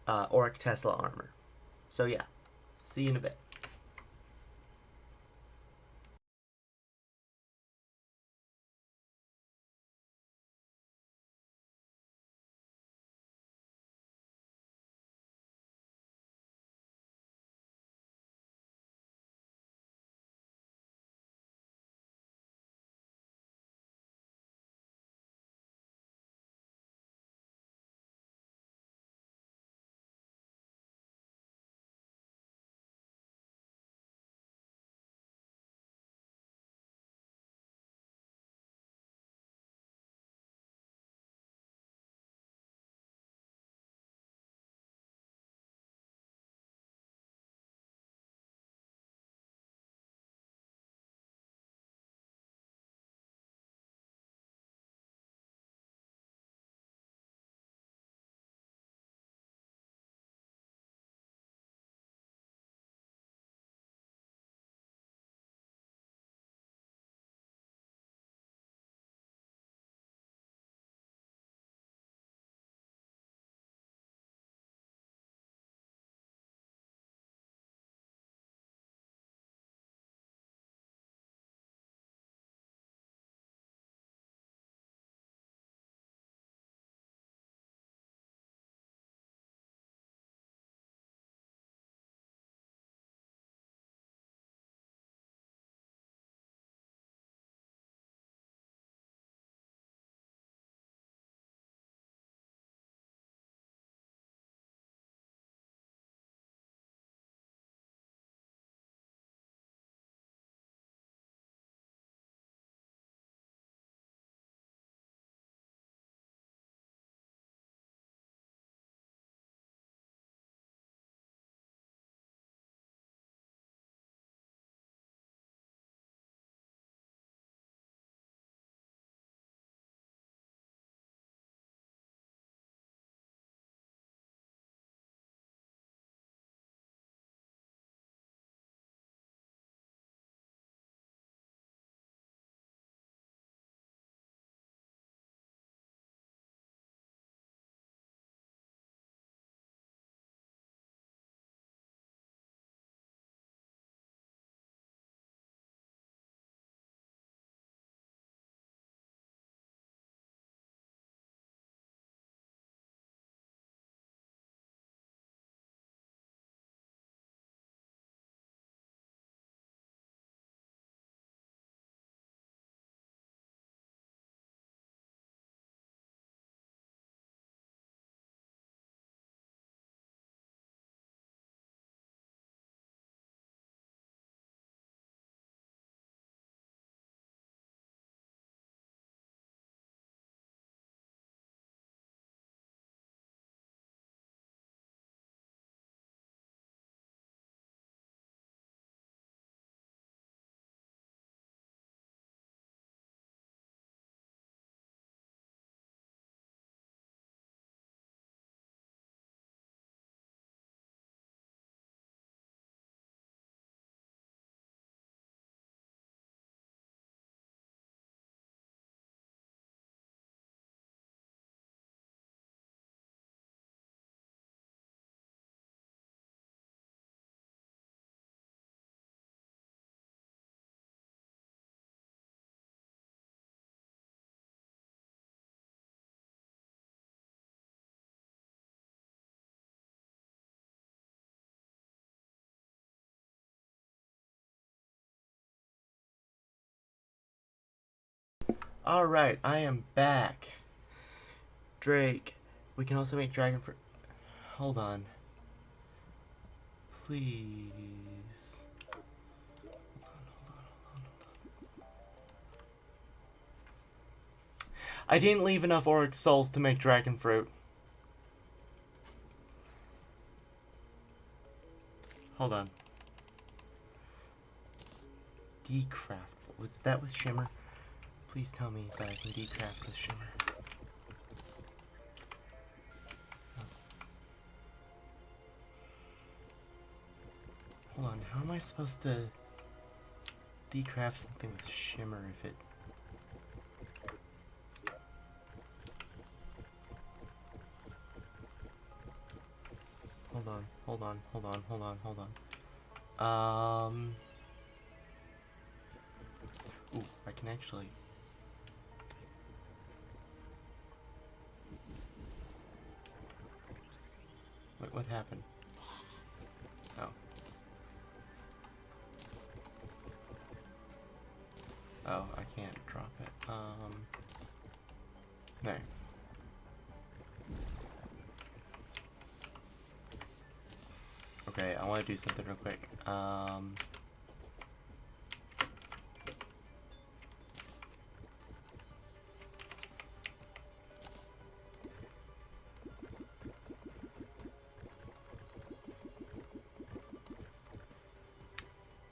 Auric Tesla armor. So yeah, see you in a bit. Alright, I am back. Drake, we can also make dragon fruit. Hold on. Please. I didn't leave enough Auric souls to make dragon fruit. Hold on. Decraft. Was that with Shimmer? Please tell me that I can decraft with Shimmer. Hold on, how am I supposed to decraft something with Shimmer if it... Hold on. Ooh, I can actually... Wait, what happened? Oh. Oh, I can't drop it. There. Okay, I want to do something real quick.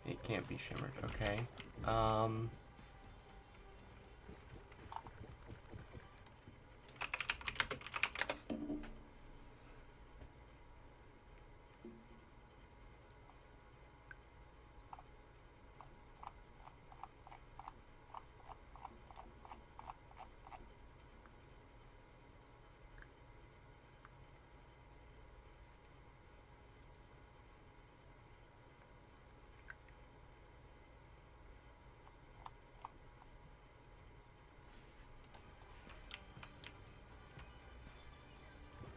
It can't be shimmered, okay.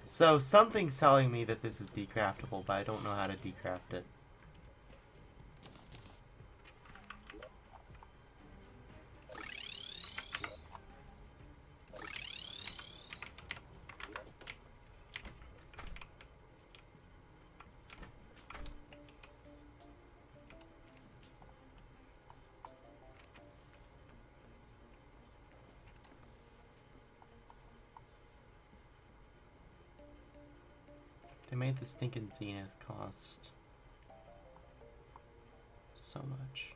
So something's telling me that this is decraftable, but I don't know how to decraft it. They made the stinking Zenith cost so much.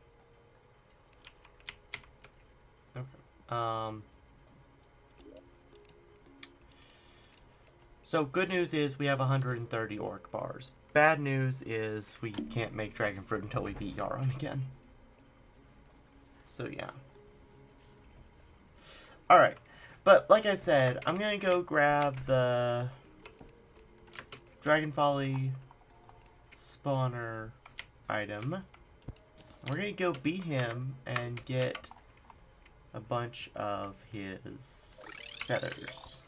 Okay. So good news is we have 130 Auric bars. Bad news is we can't make dragon fruit until we beat Yaron again. So yeah. Alright. But like I said, I'm gonna go grab the Dragon Folly spawner item. We're gonna go beat him and get a bunch of his feathers.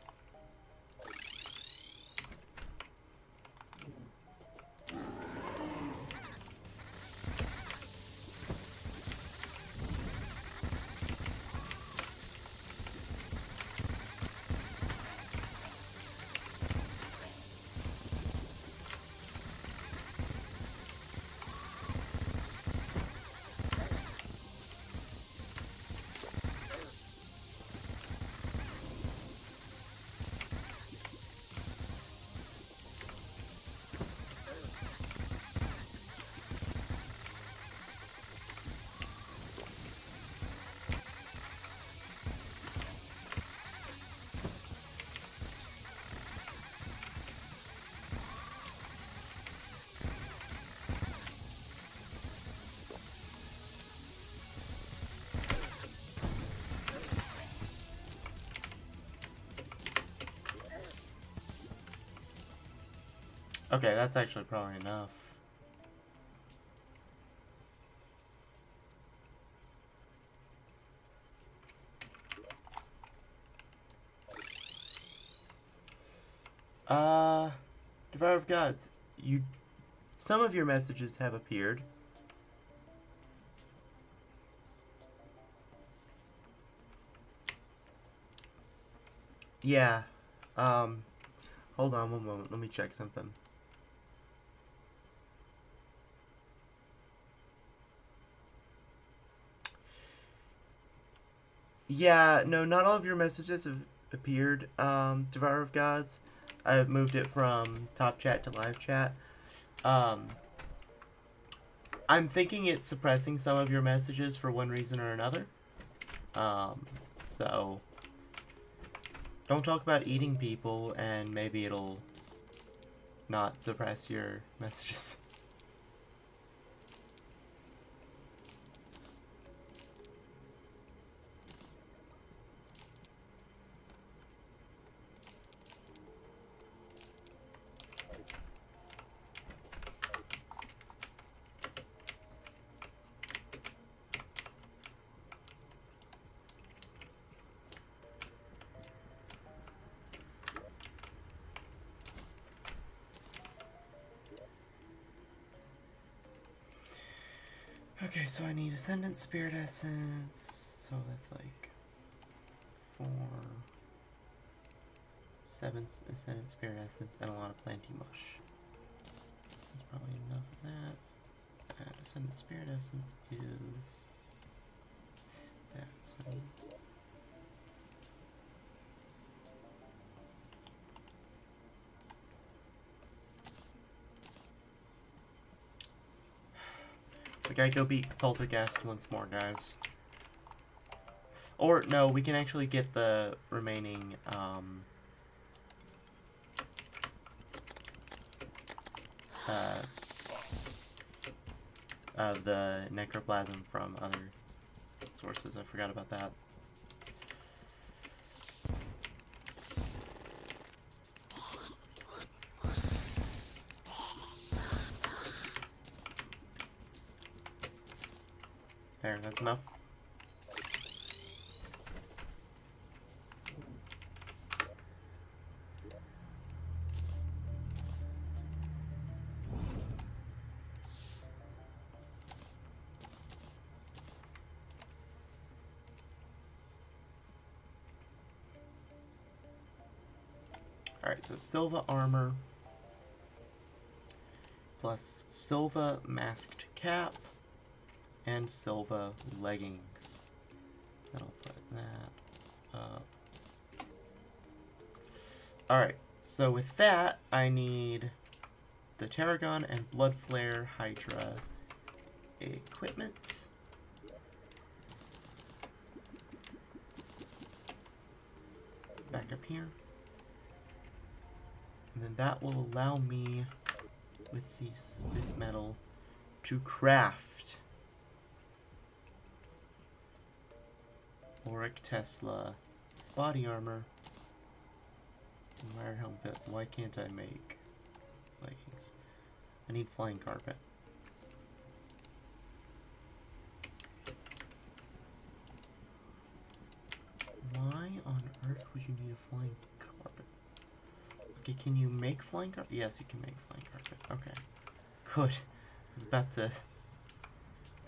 Okay, that's actually probably enough. Devourer of Gods, some of your messages have appeared. Yeah. Hold on one moment. Let me check something. Yeah, no, not all of your messages have appeared, Devourer of Gods. I moved it from top chat to live chat. Um, I'm thinking it's suppressing some of your messages for one reason or another. So don't talk about eating people, and maybe it'll not suppress your messages. Okay, so I need Ascendant Spirit Essence. So that's like 4, 7 Ascendant Spirit Essence, and a lot of Planty Mush. That's probably enough of that. And Ascendant Spirit Essence is that. So I need we gotta go beat Poltergeist once more, guys. Or, no, we can actually get the remaining, the necroplasm from other sources. I forgot about that. There, that's enough. Alright, so Silva armor plus Silva masked cap and Silva leggings. That'll put that up. Alright, so with that, I need the Tarragon and Blood Flare Hydra equipment. Back up here. And then that will allow me, with this metal, to craft Auric Tesla body armor and wire helmet. Why can't I make leggings? I need flying carpet. Why on earth would you need a flying carpet? Okay, can you make flying carpet? Yes, you can make flying carpet. Okay. Good. I was about to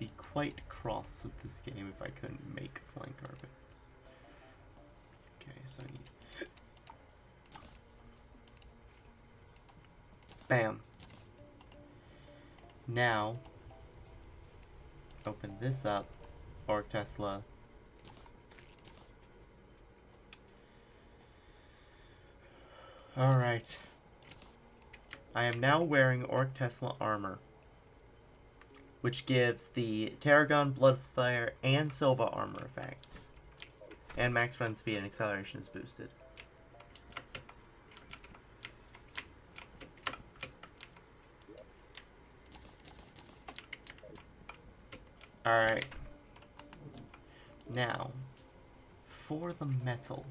be quite cross with this game if I couldn't make flying carpet. Okay, so I need... Bam. Now, open this up, or Tesla. Alright. I am now wearing Auric Tesla armor, which gives the Tarragon, Blood Flare, and Silva armor effects. And max run speed and acceleration is boosted. Alright. Now, for the metal.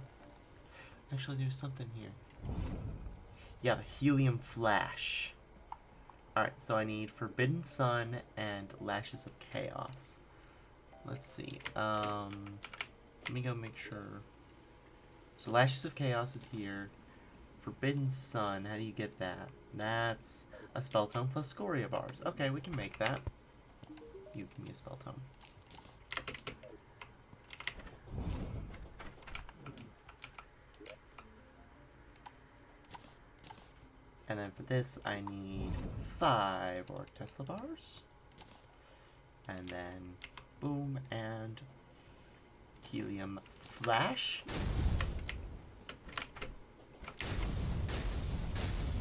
Actually, there's something here. Yeah, Helium Flash. Alright, so I need Forbidden Sun and Lashes of Chaos. Let's see. Let me go make sure. So Lashes of Chaos is here. Forbidden Sun, how do you get that? That's a spell tome plus Scoria bars. Okay, we can make that. You can use spell tome. And for this, I need 5 Auric Tesla bars. And then, boom, and helium flash.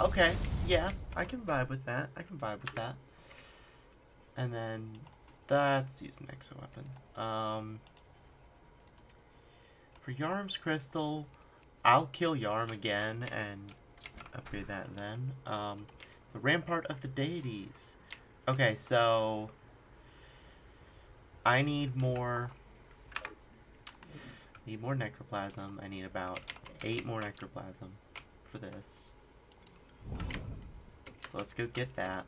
Okay, yeah, I can vibe with that. And then, that's use an exo weapon. For Yarm's crystal, I'll kill Yarm again and upgrade that then. The Rampart of the Deities. Okay, so I need more necroplasm. I need about 8 more necroplasm for this. So let's go get that.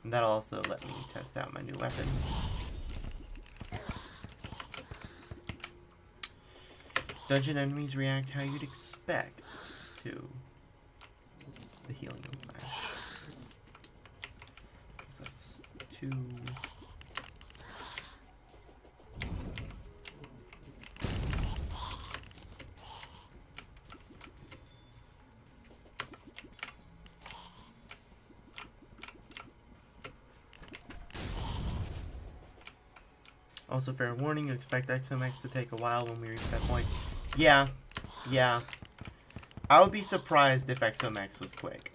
And that'll also let me test out my new weapon. Dungeon enemies react how you'd expect to the helium flash. So that's 2. Also, fair warning, you expect XOMX to take a while when we reach that point. Yeah. I would be surprised if XOMX was quick.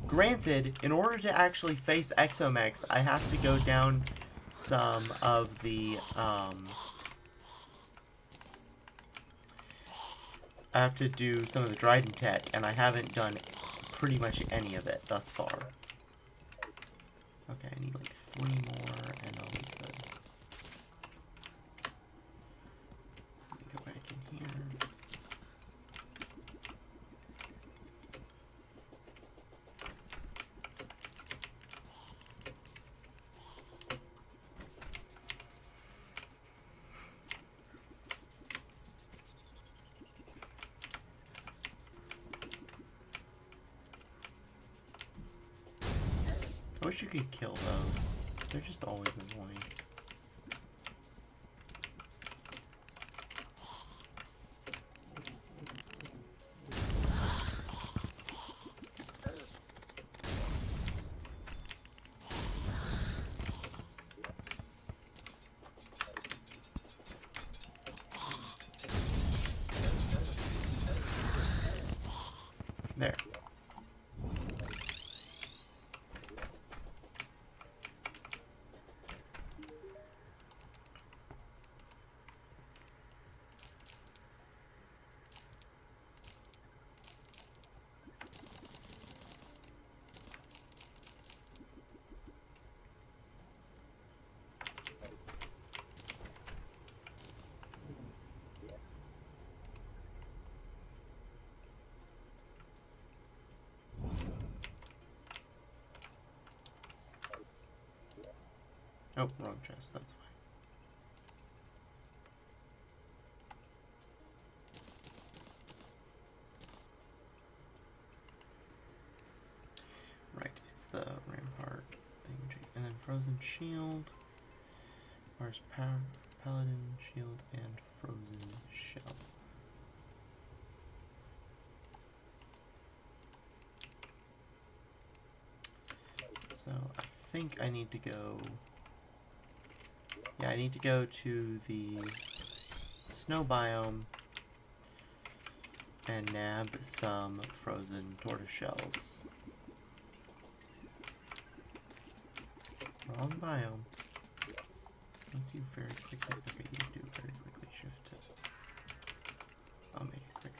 Granted, in order to actually face XOMX, I have to go down some of the, I have to do some of the Dryden tech, and I haven't done pretty much any of it thus far. Okay, I need like 3 more, and I'll be good. Let me go back in here. I wish you could kill those. They're just always annoying. There. Oh, wrong chest, that's fine. Right, it's the rampart thing. And then frozen shield. Where's power, paladin shield, and frozen shell. So I think I need to go. Yeah, I need to go to the snow biome and nab some frozen tortoise shells. Wrong biome. Unless you very quickly. Okay, you do very quickly shift it. I'll make it quicker.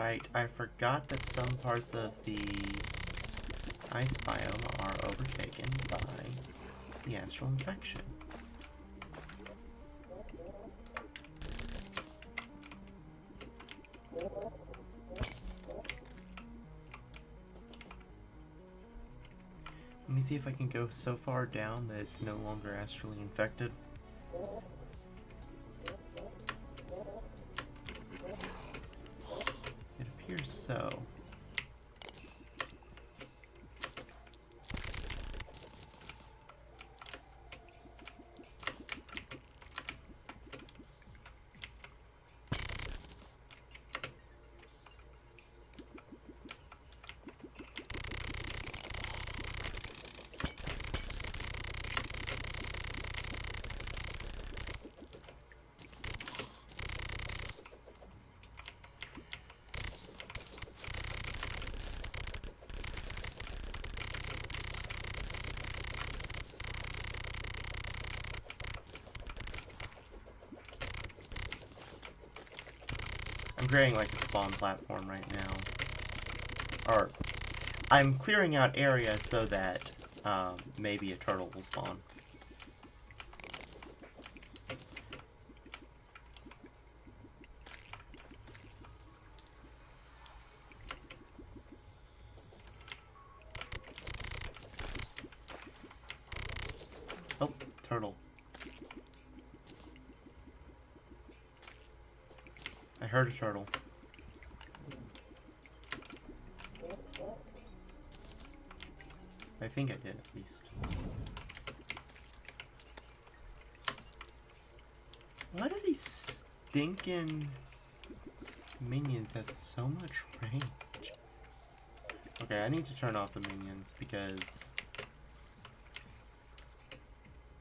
right. I forgot that some parts of the ice biome are overtaken by the astral infection. Let me see if I can go so far down that it's no longer astrally infected. It appears so. I'm creating like a spawn platform right now. Or, I'm clearing out areas so that maybe a turtle will spawn. Oh, turtle. I heard a turtle. I think I did, at least. Why do these stinking minions have so much range? Okay, I need to turn off the minions because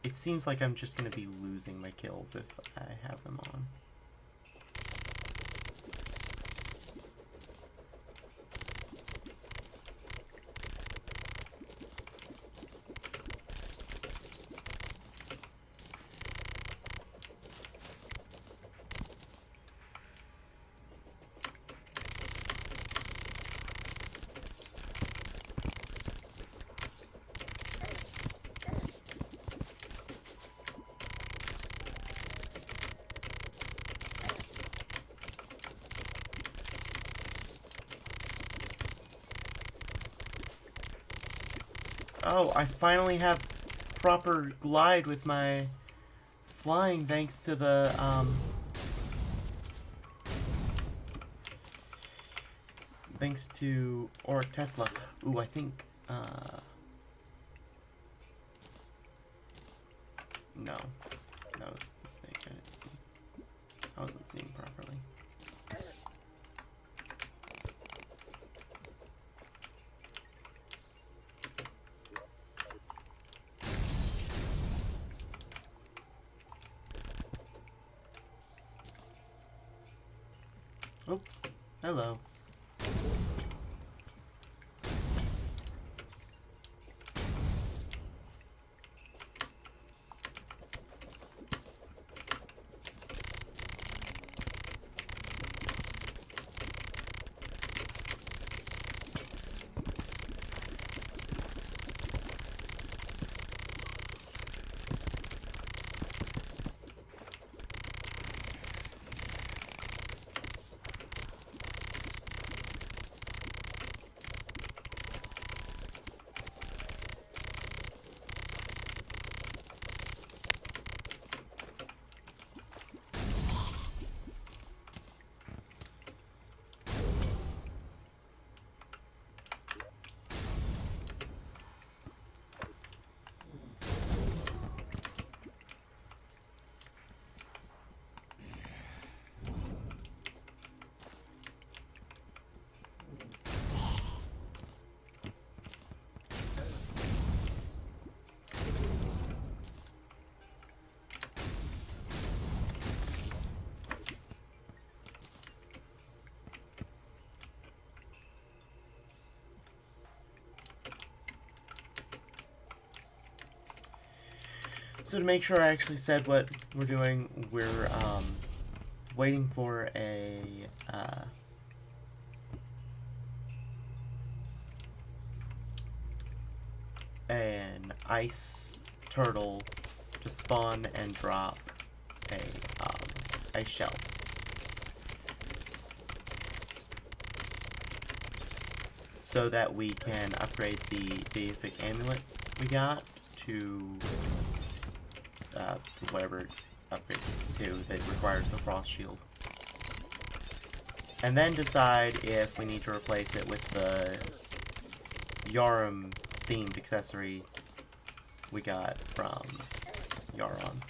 it seems like I'm just going to be losing my kills if I have them on. Oh, I finally have proper glide with my flying thanks to the, thanks to Auric Tesla. Ooh, I think, no. That was a mistake. I didn't see. I wasn't seeing properly. Oh, hello. So to make sure I actually said what we're doing, we're waiting for a an ice turtle to spawn and drop a ice shell. So that we can upgrade the deific amulet we got to whatever it upgrades to that requires the frost shield. And then decide if we need to replace it with the Yarum themed accessory we got from Yaron.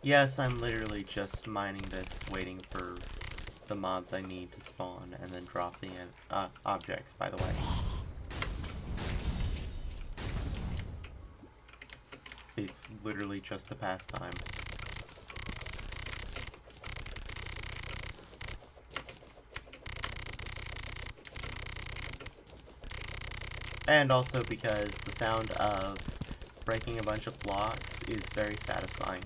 Yes, I'm literally just mining this, waiting for the mobs I need to spawn, and then drop the objects, by the way. It's literally just a pastime. And also because the sound of breaking a bunch of blocks is very satisfying.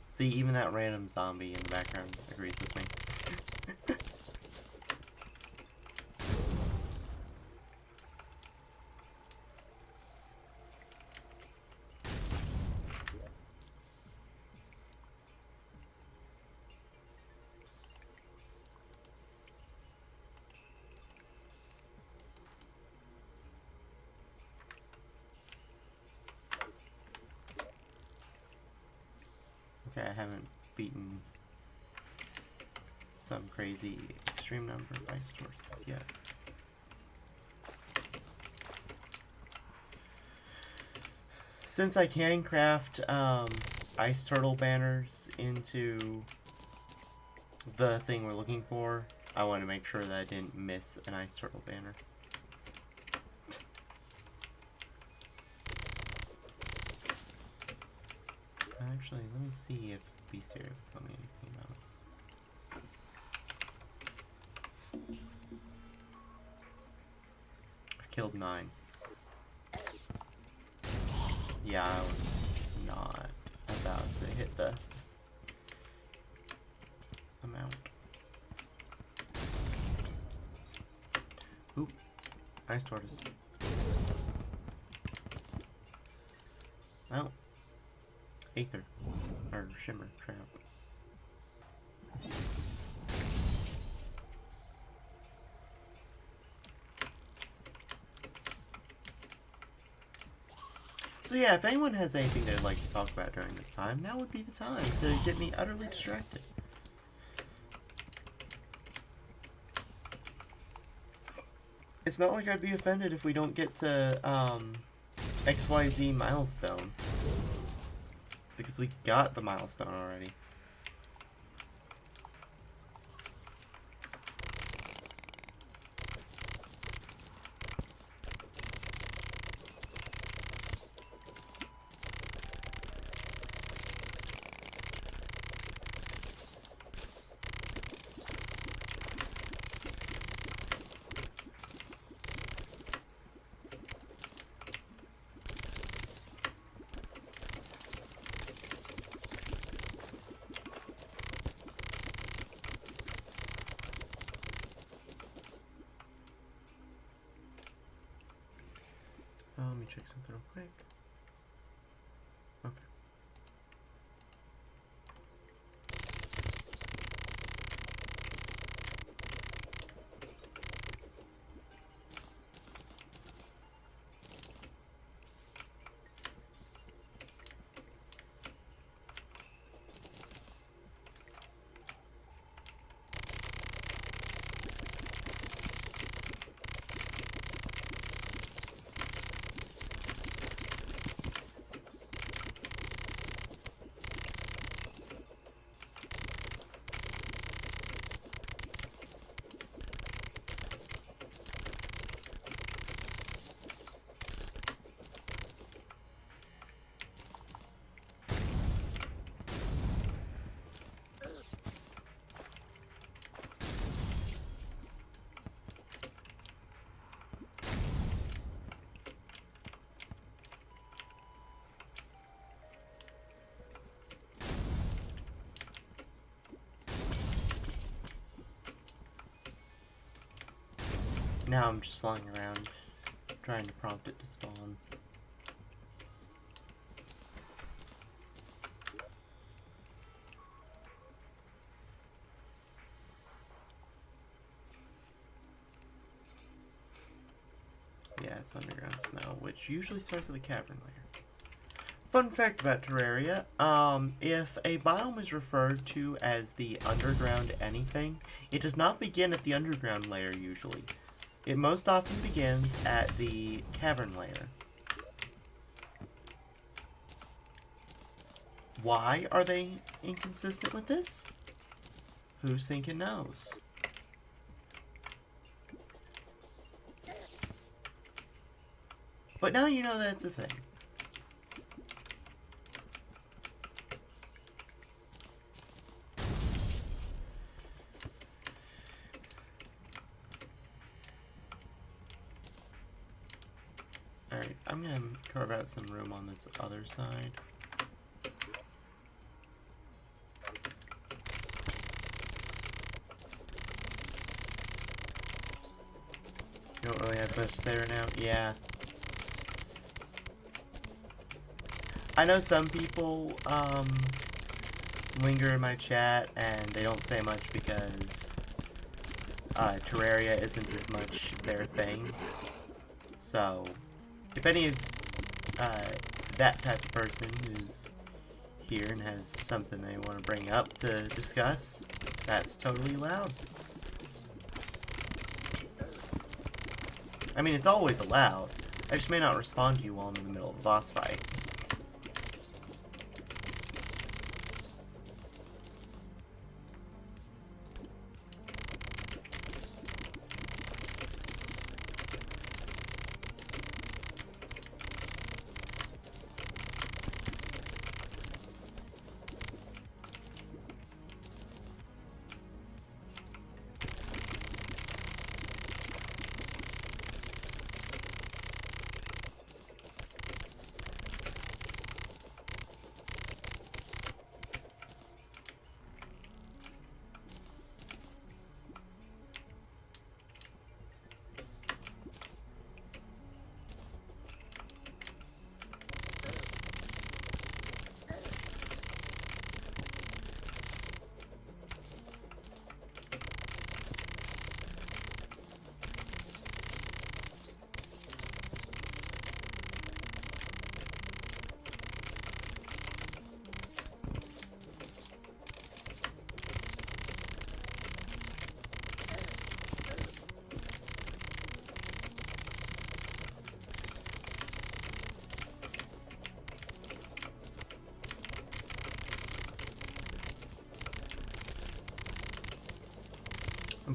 See, even that random zombie in the background agrees with me. Okay, I haven't beaten some crazy extreme number of ice horses yet. Since I can craft ice turtle banners into the thing we're looking for, I want to make sure that I didn't miss an ice turtle banner. Actually, let me see if Bestiary will tell me anything about it. I've killed 9. Yeah, I was not about to hit the amount. Oop. Nice tortoise. Well. Aether. Or Shimmer Trap. So yeah, if anyone has anything they'd like to talk about during this time, now would be the time to get me utterly distracted. It's not like I'd be offended if we don't get to XYZ milestone. Because we got the milestone already. Let me check something real quick. Okay. Now I'm just flying around, trying to prompt it to spawn. Yeah, it's underground snow, which usually starts at the cavern layer. Fun fact about Terraria, if a biome is referred to as the underground anything, it does not begin at the underground layer usually. It most often begins at the cavern layer. Why are they inconsistent with this? Who's thinking knows? But now you know that it's a thing. Alright, I'm gonna carve out some room on this other side. You don't really have much to say right now? Yeah. I know some people linger in my chat and they don't say much because Terraria isn't as much their thing. So, if any of that type of person is here and has something they want to bring up to discuss, that's totally allowed. I mean, it's always allowed. I just may not respond to you while I'm in the middle of a boss fight.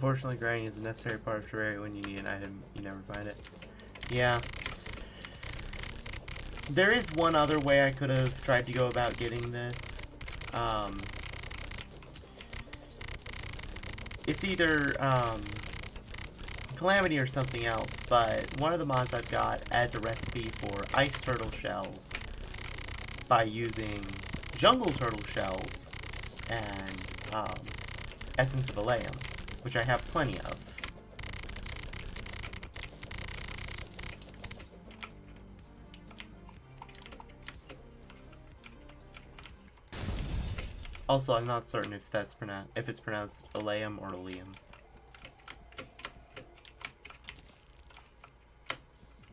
Unfortunately, grinding is a necessary part of Terraria. When you need an item, you never find it. Yeah. There is one other way I could have tried to go about getting this. It's either Calamity or something else, but one of the mods I've got adds a recipe for ice turtle shells by using jungle turtle shells and essence of Allium, which I have plenty of. Also, I'm not certain if it's pronounced Allium or Allium.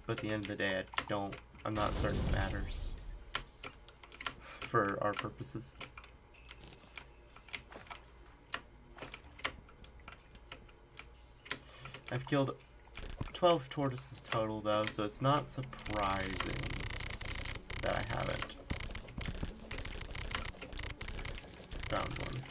But at the end of the day, I'm not certain it matters for our purposes. I've killed 12 tortoises total though, so it's not surprising that I haven't found one.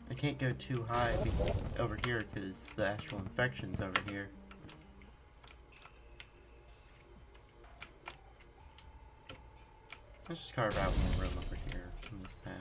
I can't go too high over here because the actual infection's over here. Let's just carve out more room over here in this half.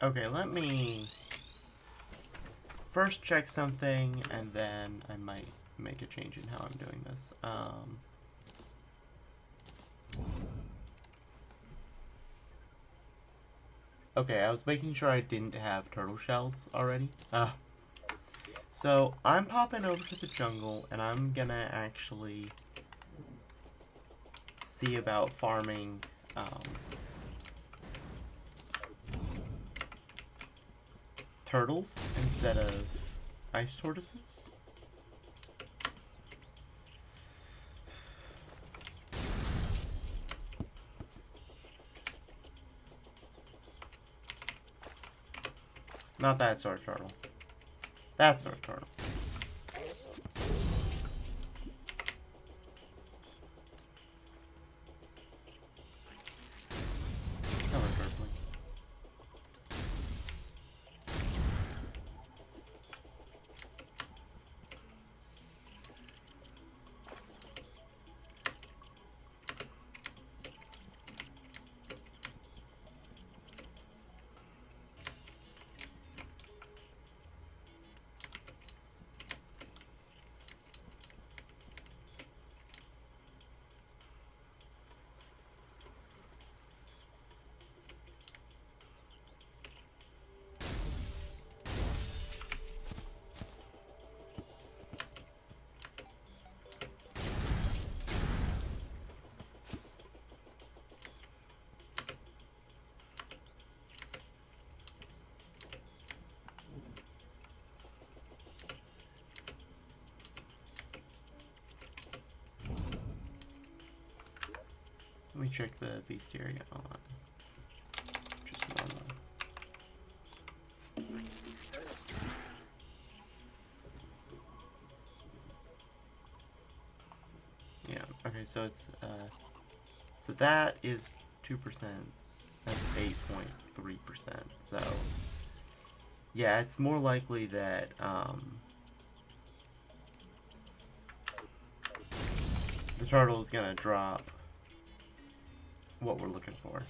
Okay, let me first check something, and then I might make a change in how I'm doing this. Okay, I was making sure I didn't have turtle shells already. So I'm popping over to the jungle, and I'm gonna actually see about farming turtles instead of ice tortoises. Not that sort of turtle. That sort of turtle. Hello, turtlings. Let me check the bestiaria on just normal. Yeah, okay, so it's so that is 2%. That's 8.3%. So yeah, it's more likely that the turtle is gonna drop what we're looking for.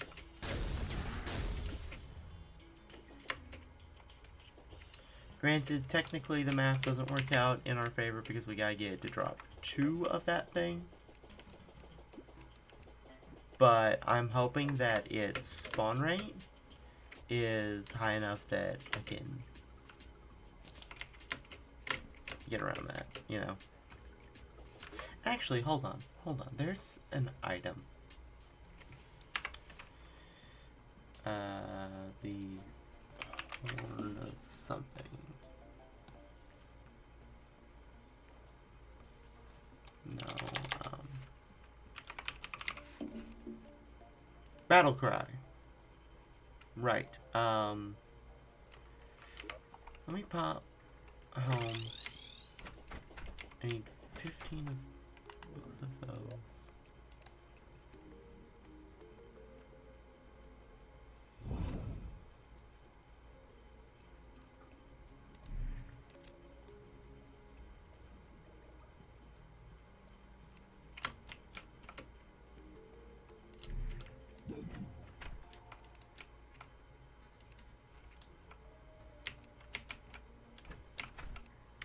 Granted, technically the math doesn't work out in our favor because we gotta get it to drop 2 of that thing. But I'm hoping that its spawn rate is high enough that I can get around that, you know. Actually, hold on. There's an item. The horn of something. No, battle cry. Right. Let me pop home. I need 15 of both of those.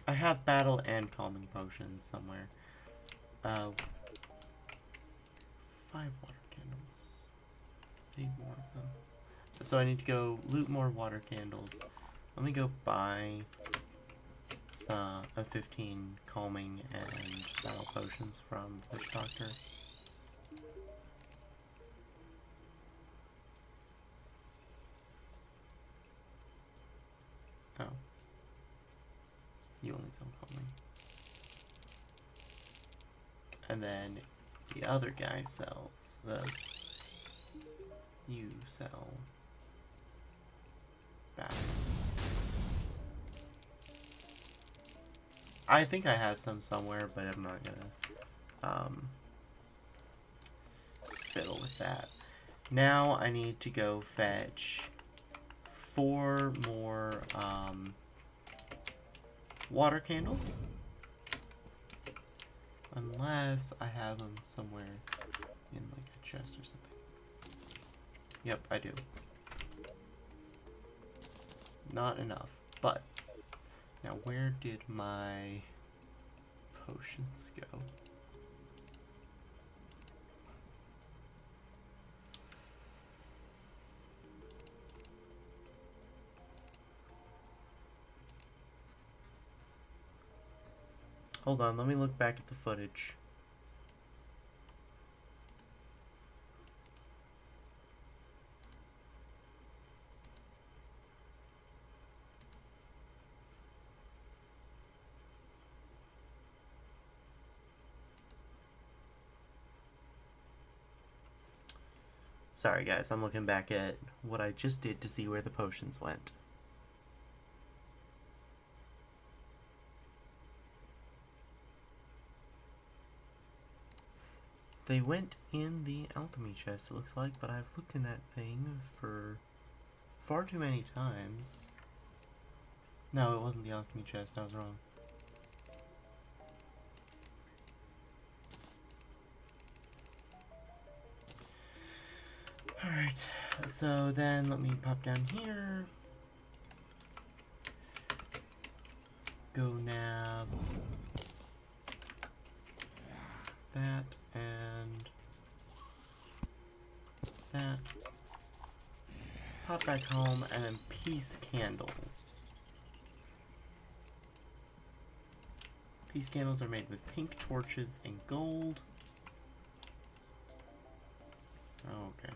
I have battle and calming potions somewhere. 5 water candles. I need more of them. So I need to go loot more water candles. Let me go buy some 15 calming and battle potions from the fish doctor. Oh. You only sell calming. And then the other guy sells you sell battle. I think I have some somewhere, but I'm not gonna fiddle with that. Now I need to go fetch 4 more water candles. Unless I have them somewhere in like a chest or something. Yep, I do. not enough. But, now where did my potions go? Hold on, let me look back at the footage. Sorry guys, I'm looking back at what I just did to see where the potions went. They went in the alchemy chest, it looks like, but I've looked in that thing for far too many times. No, it wasn't the alchemy chest, I was wrong. Alright, so then let me pop down here. Go nab that and that. Pop back home and then peace candles. Peace candles are made with pink torches and gold. Oh, okay.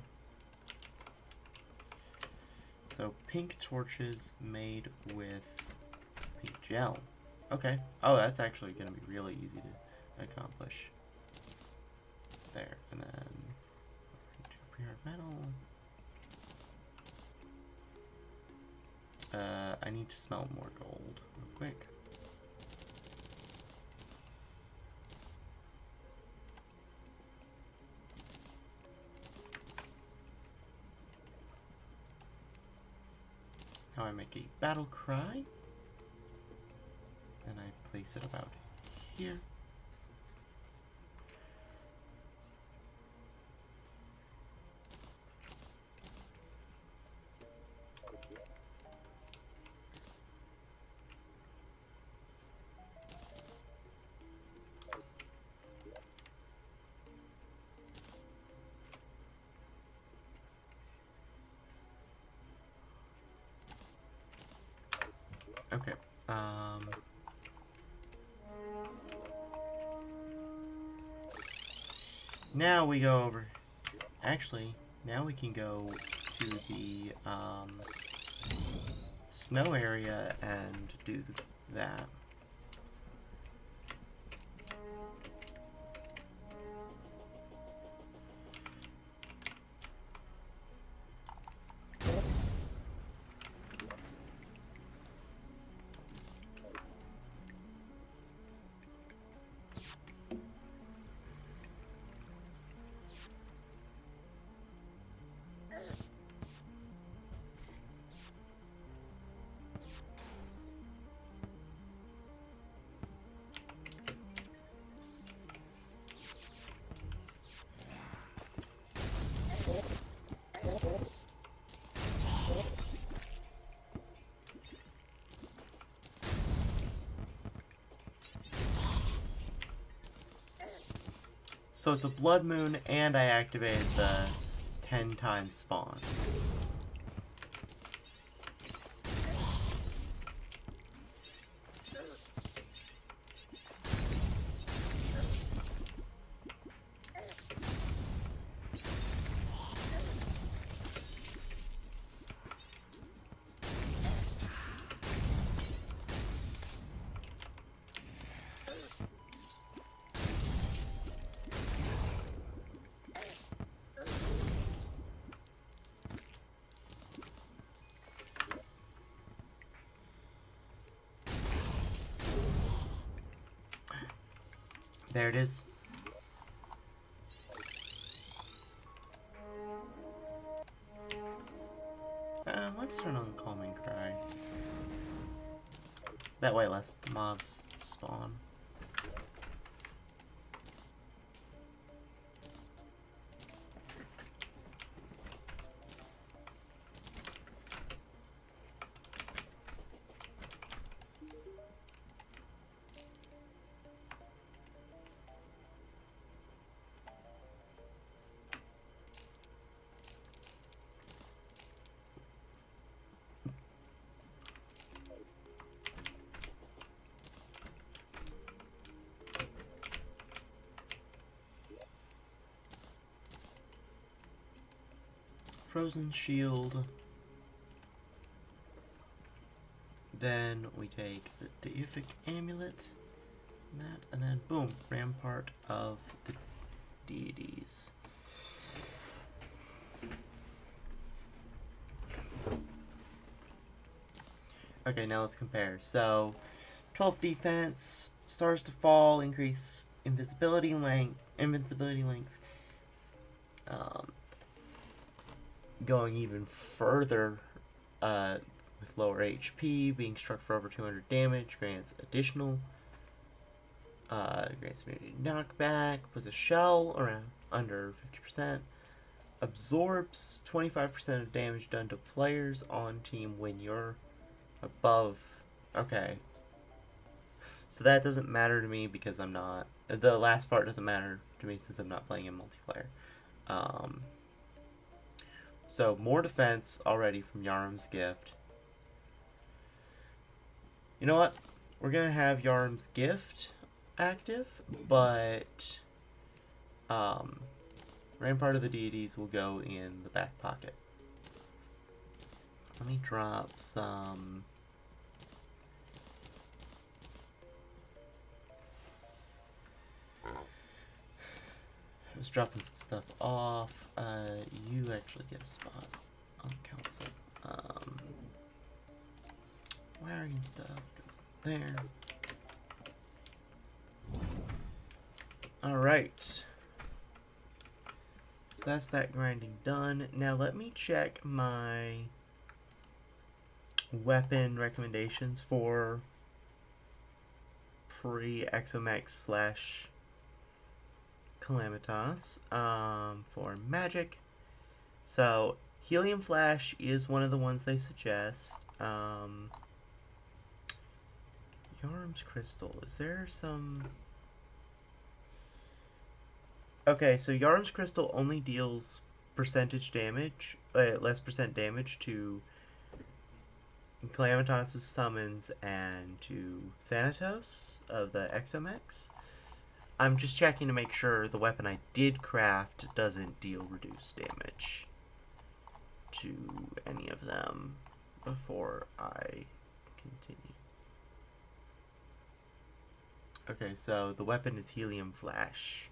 So pink torches made with pink gel. Okay. Oh, that's actually going to be really easy to accomplish. There, and then pre-hard metal. I need to smelt more gold real quick. Now I make a battle cry, and I place it about here. Okay. Now we go over. Actually, now we can go to the snow area and do that. So it's a blood moon, and I activated the 10 times spawns. There it is. Let's turn on Calming Cry. That way less mobs spawn. Frozen Shield. Then we take the Deific Amulet, and then boom, Rampart of the Deities. Okay, now let's compare. So, 12 defense, Stars to Fall, increase invincibility length. Going even further, with lower HP, being struck for over 200 damage, grants additional, grants immunity knockback, puts a shell around under 50%, absorbs 25% of damage done to players on team when you're above. Okay. So that doesn't matter to me because I'm not. The last part doesn't matter to me since I'm not playing in multiplayer. So more defense already from Yarm's Gift. You know what? We're gonna have Yarm's Gift active, but Rampart of the Deities will go in the back pocket. Let me drop some. I was dropping some stuff off. You actually get a spot on council. Wiring stuff goes there. Alright. So that's that grinding done. Now let me check my weapon recommendations for pre-Exomex / Calamitas for magic. So Helium Flash is one of the ones they suggest. Yarm's Crystal. Is there some... Okay, so Yarm's Crystal only deals percentage damage, less percent damage to Calamitas' summons and to Thanatos of the Exomex. I'm just checking to make sure the weapon I did craft doesn't deal reduced damage to any of them before I continue. Okay, so the weapon is Helium Flash.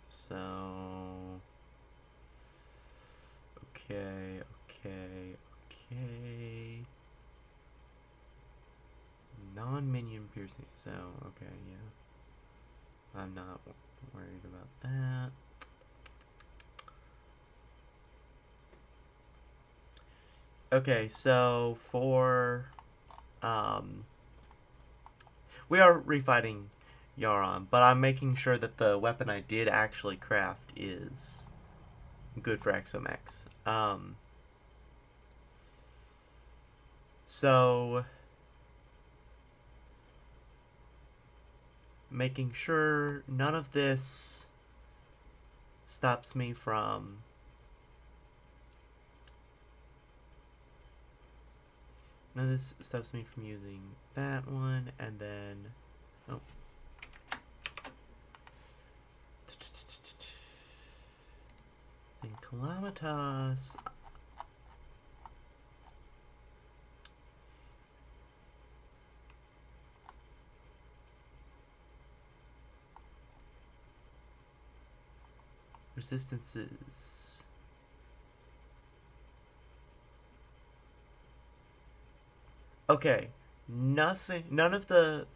So, okay. Non-minion piercing, so, okay, yeah. I'm not worried about that. Okay, so for, we are refighting Yaron, but I'm making sure that the weapon I did actually craft is good for Exomex. So making sure none of this stops me from using that one, and then then Calamitas. Resistances. Okay, none of the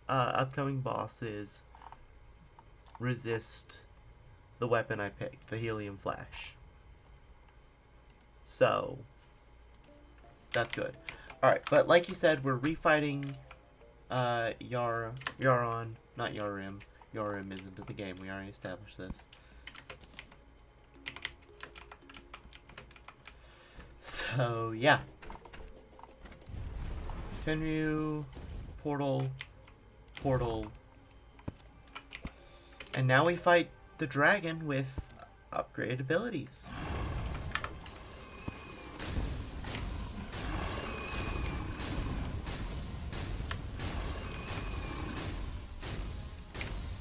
upcoming bosses resist the weapon I picked, the Helium Flash. So, that's good. Alright, but like you said, we're refighting Yaron, not Yarim. Yarim isn't in the game, we already established this. So, yeah. Tenryu, portal. And now we fight the dragon with upgraded abilities.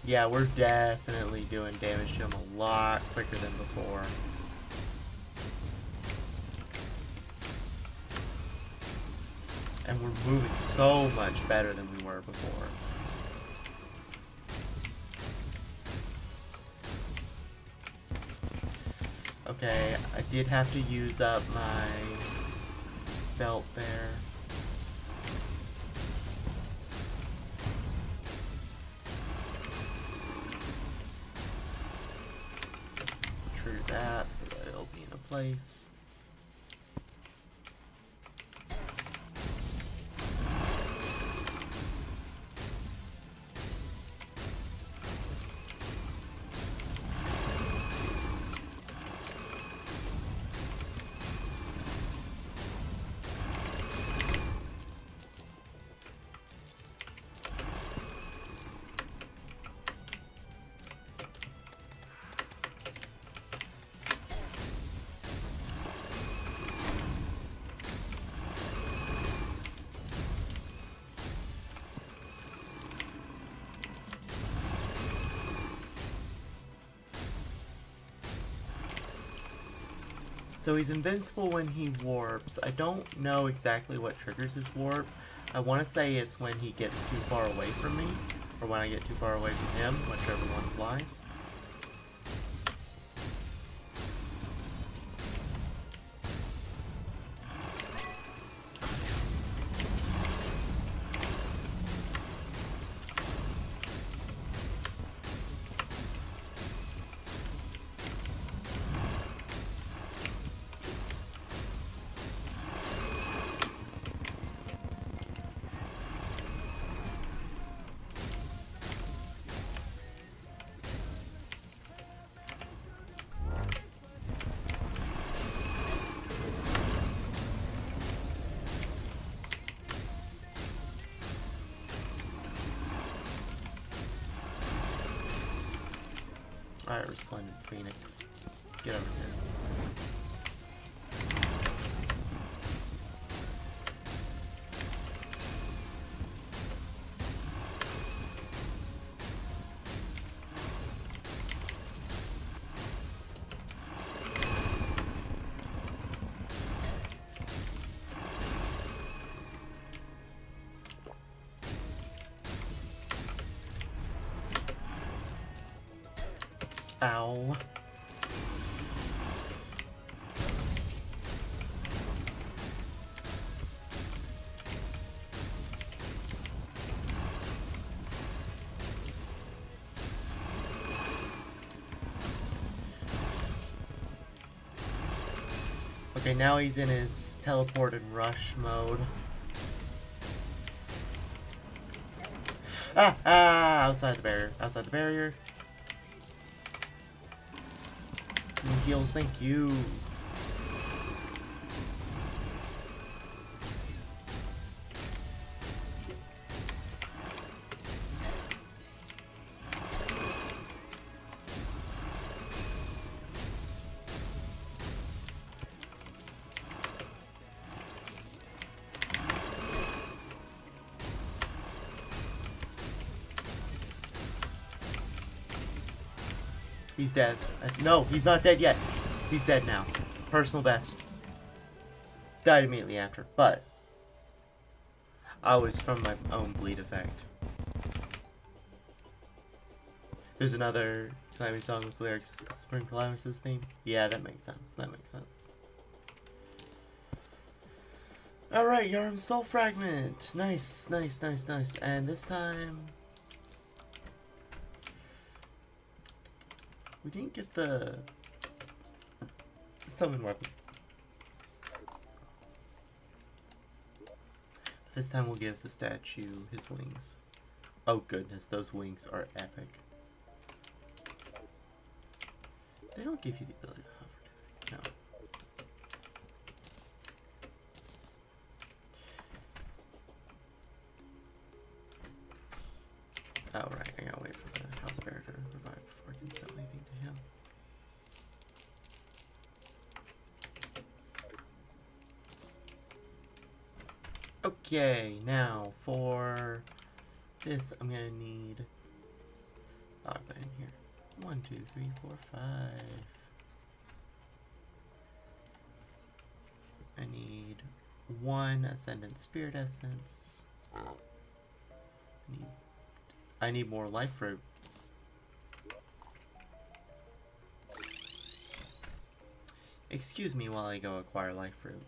Yeah, we're definitely doing damage to him a lot quicker than before. And we're moving so much better than we were before. Okay, I did have to use up my belt there. Trigger that so that it'll be in a place. So he's invincible when he warps. I don't know exactly what triggers his warp. I want to say it's when he gets too far away from me, or when I get too far away from him, whichever one applies. Alright, Resplendent Phoenix. Get over here. Ow. Okay, now he's in his teleport and rush mode. Outside the barrier. Outside the barrier. Heals, thank you. He's dead. No, he's not dead yet. He's dead now. Personal best. Died immediately after, but I was from my own bleed effect. There's another Calamity song with lyrics, Spring Calamity's theme. Yeah, that makes sense. That makes sense. Alright, Yarm Soul Fragment. Nice, nice, nice, nice. And this time we didn't get the summon weapon. This time we'll give the statue his wings. Oh goodness, those wings are epic. They don't give you the ability to hover, do they? No. Oh right, I gotta wait for the house bearer to revive before I can sell anything to him. Okay, now for this I'm gonna need 1, 2, 3, 4, 5. I need 1 Ascendant Spirit Essence. I need more Life Fruit. Excuse me while I go acquire Life Fruit.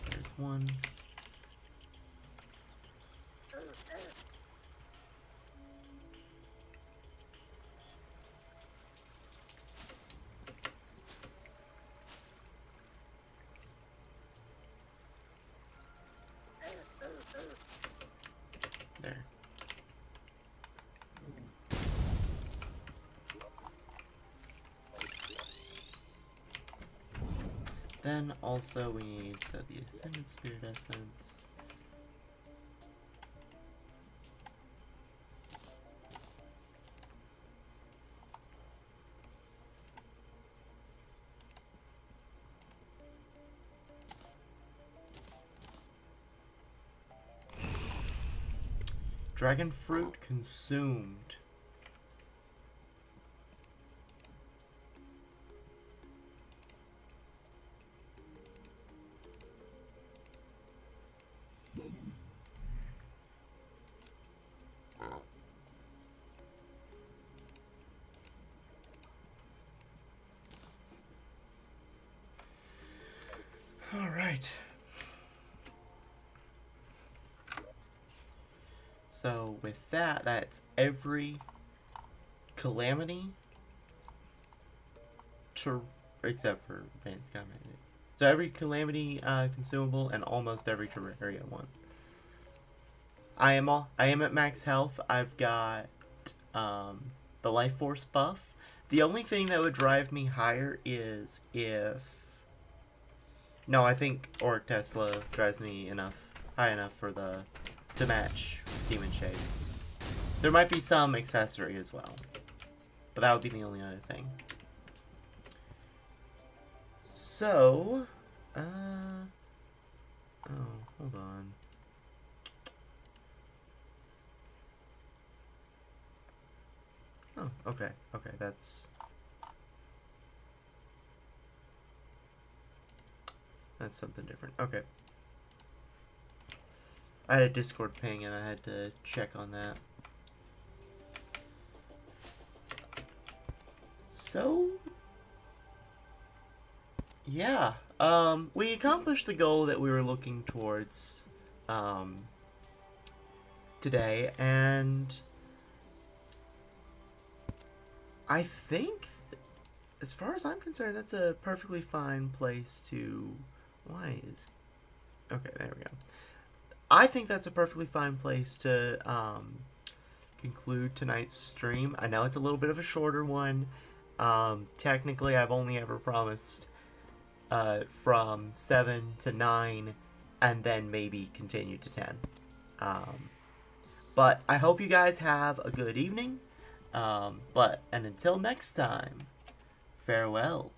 There's 1. There. Then also we need the Ascended Spirit Essence. Dragon Fruit consumed. All right. So with that, that's every Calamity except for Advanced Combat. So every Calamity consumable and almost every Terraria one. I am at max health. I've got the Life Force buff. The only thing that would drive me higher is if... No, I think Auric Tesla drives me high enough for to match Demon Shade. There might be some accessory as well, but that would be the only other thing. So, oh, hold on. Oh, okay, that's something different. Okay. I had a Discord ping and I had to check on that. So, yeah, we accomplished the goal that we were looking towards today, and I think, as far as I'm concerned, that's a perfectly fine place to... Okay, there we go. I think that's a perfectly fine place to conclude tonight's stream. I know it's a little bit of a shorter one. Technically, I've only ever promised from 7 to 9, and then maybe continue to 10. But I hope you guys have a good evening. And until next time, farewell.